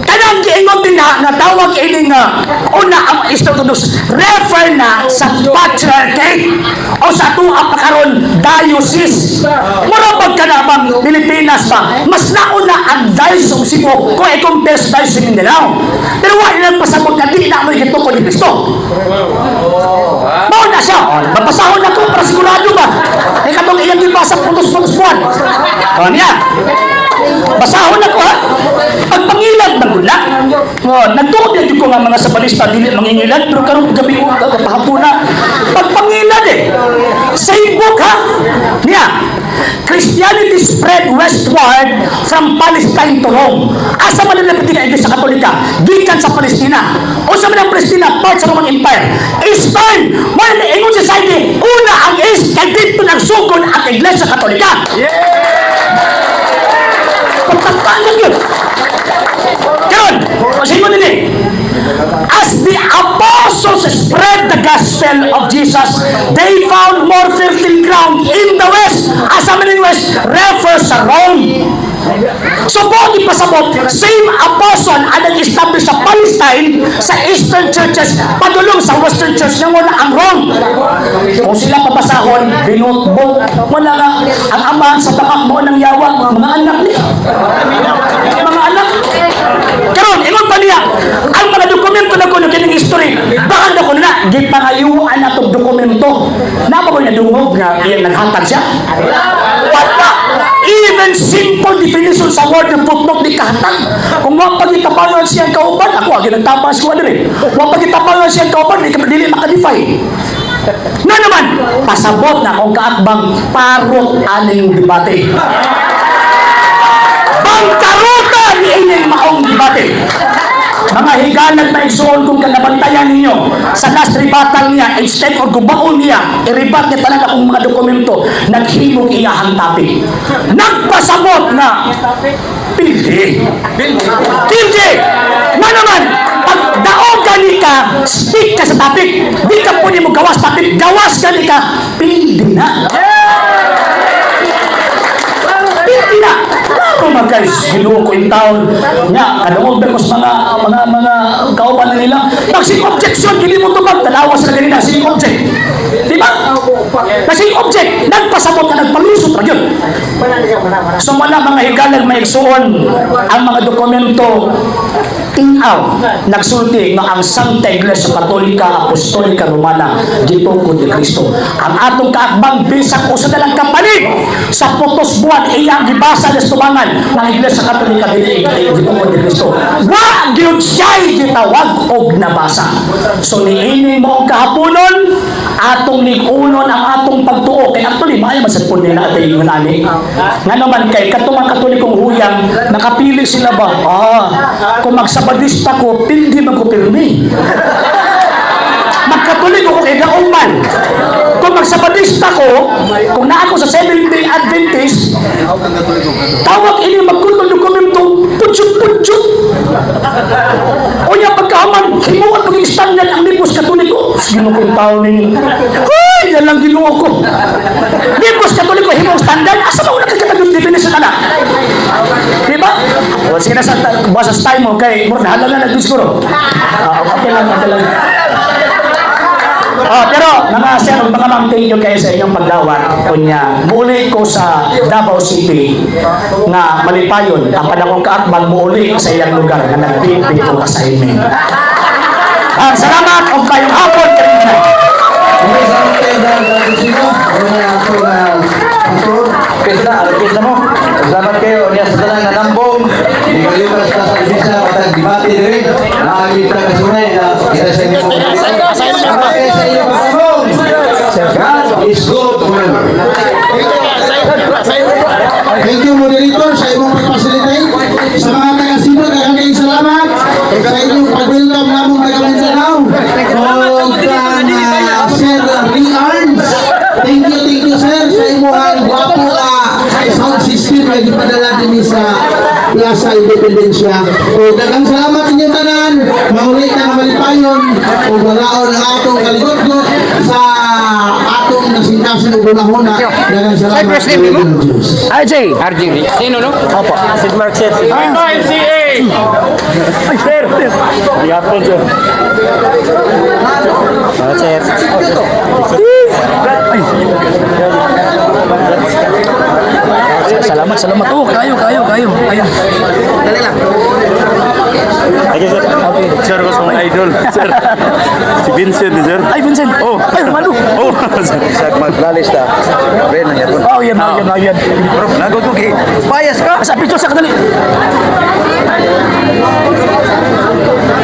Kanang giingon din na tawag ini nga una ang Orthodox refer na sa patriarchate o sa tuwa pa karon diocese. Murabag ka na bang Pilipinas ba? Mas nauna ang diocese of Cebu kung i-compare sa diocese ng Mindanao. Pero wala nang pasabot na di na mo ikitukod ni Cristo. Mao na siya. Mapasahon na ko para sigurado ba? Ay katong iyang ibasa putos-putos buwan. O niya. Basahon ako ha. Pagpangilad ng gula. Nagtuod yan ko nga mga sabalista dili mangingilad pero karong gabi pahapuna. Pagpangilad Same book ha. Niya. Christianity spread westward from Palestine to Rome. Asa man ang napiti ka Iglesia Katolika? Gikan sa Palestina. O sa man ang Palestina, part sa Roman Empire. Eastern, more than the English society, una ang East, kay dito nagsugod ang Iglesia Katolika. Pagtataan lang yun. Karon, kasi mo din as the apostles spread the gospel of Jesus, they found more fertile ground in the West. Asa man in West, refers sa Rome. So, buong ipasabot, same apostle ang nag-establish sa Palestine, sa Eastern churches, padulong sa Western church na wala ang Rome. Kung sila papasahon, binutbog, wala nga, ang amahan sa bakak mo ng yawa, mga anak niya. Mga anak. Karon, ingon pa niya, ang mga dokumento na kuno kining history, baka na kuno na, gipangayuan na itong dokumento. Napaboy na dungog nga, iyan naghatag siya. Wala. Even simple definition sa word ng footnote di kahatag. Kung wapag itapangan siyang kauban, ako agad nagtapas ko rin. Wapag itapangan siyang kauban, di makadefine. Na naman, pasabot na kung kaakbang parot aning debate. Bangkarutan ining maong debate. Mga higalag na igsuon kung kanabantayan ninyo sa last rebuttal niya, instead of gubaon niya, i-rebat niya talaga kung mga dokumento, naghimog iyahang topic. Nagpasabot na pildi. Na naman, pag daog gani ka, stick ka sa topic. Di ka pwede mo gawas topic, gawas gani ka, pildi na. Pildi na. Kung guys, ginuo ko yung taon nga, kadungog ba ko sa mga kauban na nila, nagsing objection, hindi mo tubag, talawas na ganina, sing object. Di ba? Kasi object, nagpasabot na nagpalusot na yun. So wala mga higalag may igsuon ang mga dokumento tingaw, nagsulti nga ang Santa Iglesia Katolika Apostolika Romana gitungkod ni Kristo. Ang atong kaakbang bisag usa na lang kapalig sa putos buwan iyang gibasa des tubangan ng Iglesia Katolika gitungkod ni Kristo. Wa gyud siya'y gitawag og nabasa. So niini mo kahaponon atong lig-unon ang atong pagtuo kay actually maayo man sad pud nila atay ingon ani. Nga naman kay katong Katolikong huyang nakapili sila ba? Kung magsabadista ko, pindi magkupirmi. Magkatoliko ko kay Gaungman. Kung magsabadista ko, kung na ako sa Seventh-day Adventist, tawag ini magkulong dokumento, putsuk-putsuk. O niya pagkaaman, himuan maging standard ang libos Katoliko. Ginukong tao ninyo. Ay, yan lang ginuo ko. Libos Katoliko, himuang standard. Asa ba unang kagkatagong definition ka na? Diba? O, sige na sa basas time mo, kay Murna, halang na nag-discuro. Okay lang, okay lang. Pero mga sir, mga ma'am, thank you kayo sa inyong paglawat. Kunya, muli ko sa Davao City na malipayon ang panakong kaakbang muli sa iyang lugar na nagpipit ko sa amin. Salamat o kayong hapon kanina. Salamat kayo dahil sino? Kita mo. Salamat kayo. Niya sa talang nanambong. Di kalipas ka sa ibisa patag debate rin. Nakakita ka sunay na kita sa inyo. Salamat kayo sa inyo pagkabong. God is good forever. Thank you, moderator, sa imong pag-facilitate. Sa mga taga-Sibol, kakaking salamat. Sa inyong pag-welcome namong taga-Mindanao. O Sir Lee Arns. Thank you, sir, sa imong guwapo sound system na ipadala din sa Plaza Independencia. O daghang salamat ninyo tanan. Maulit na malipayon o walaon ang atong kaligod sa atong nasintasin o gunahuna. Daghang salamat sa Lord Diyos. RJ. Sino, no? Opo. Si Mark Sir. MCA! Ay, sir! Yapon, sir. Sir. Ay. Salamat. Oh, kayo. Dali lang. Okay, sir. Okay. Sir, ko sa mga idol. Sir. Si Vincent, sir. Ay, Vincent. Oh. Ay, Romano. Oh. Sa maglalista. Pre, nangyapon. Oh, yan. Bro, nagutugi. Bias ka! Sa picture sa kadali.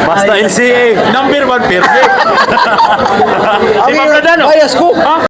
Basta LCA. Number 1 perfect. Di ba, Pradano? Bias ko!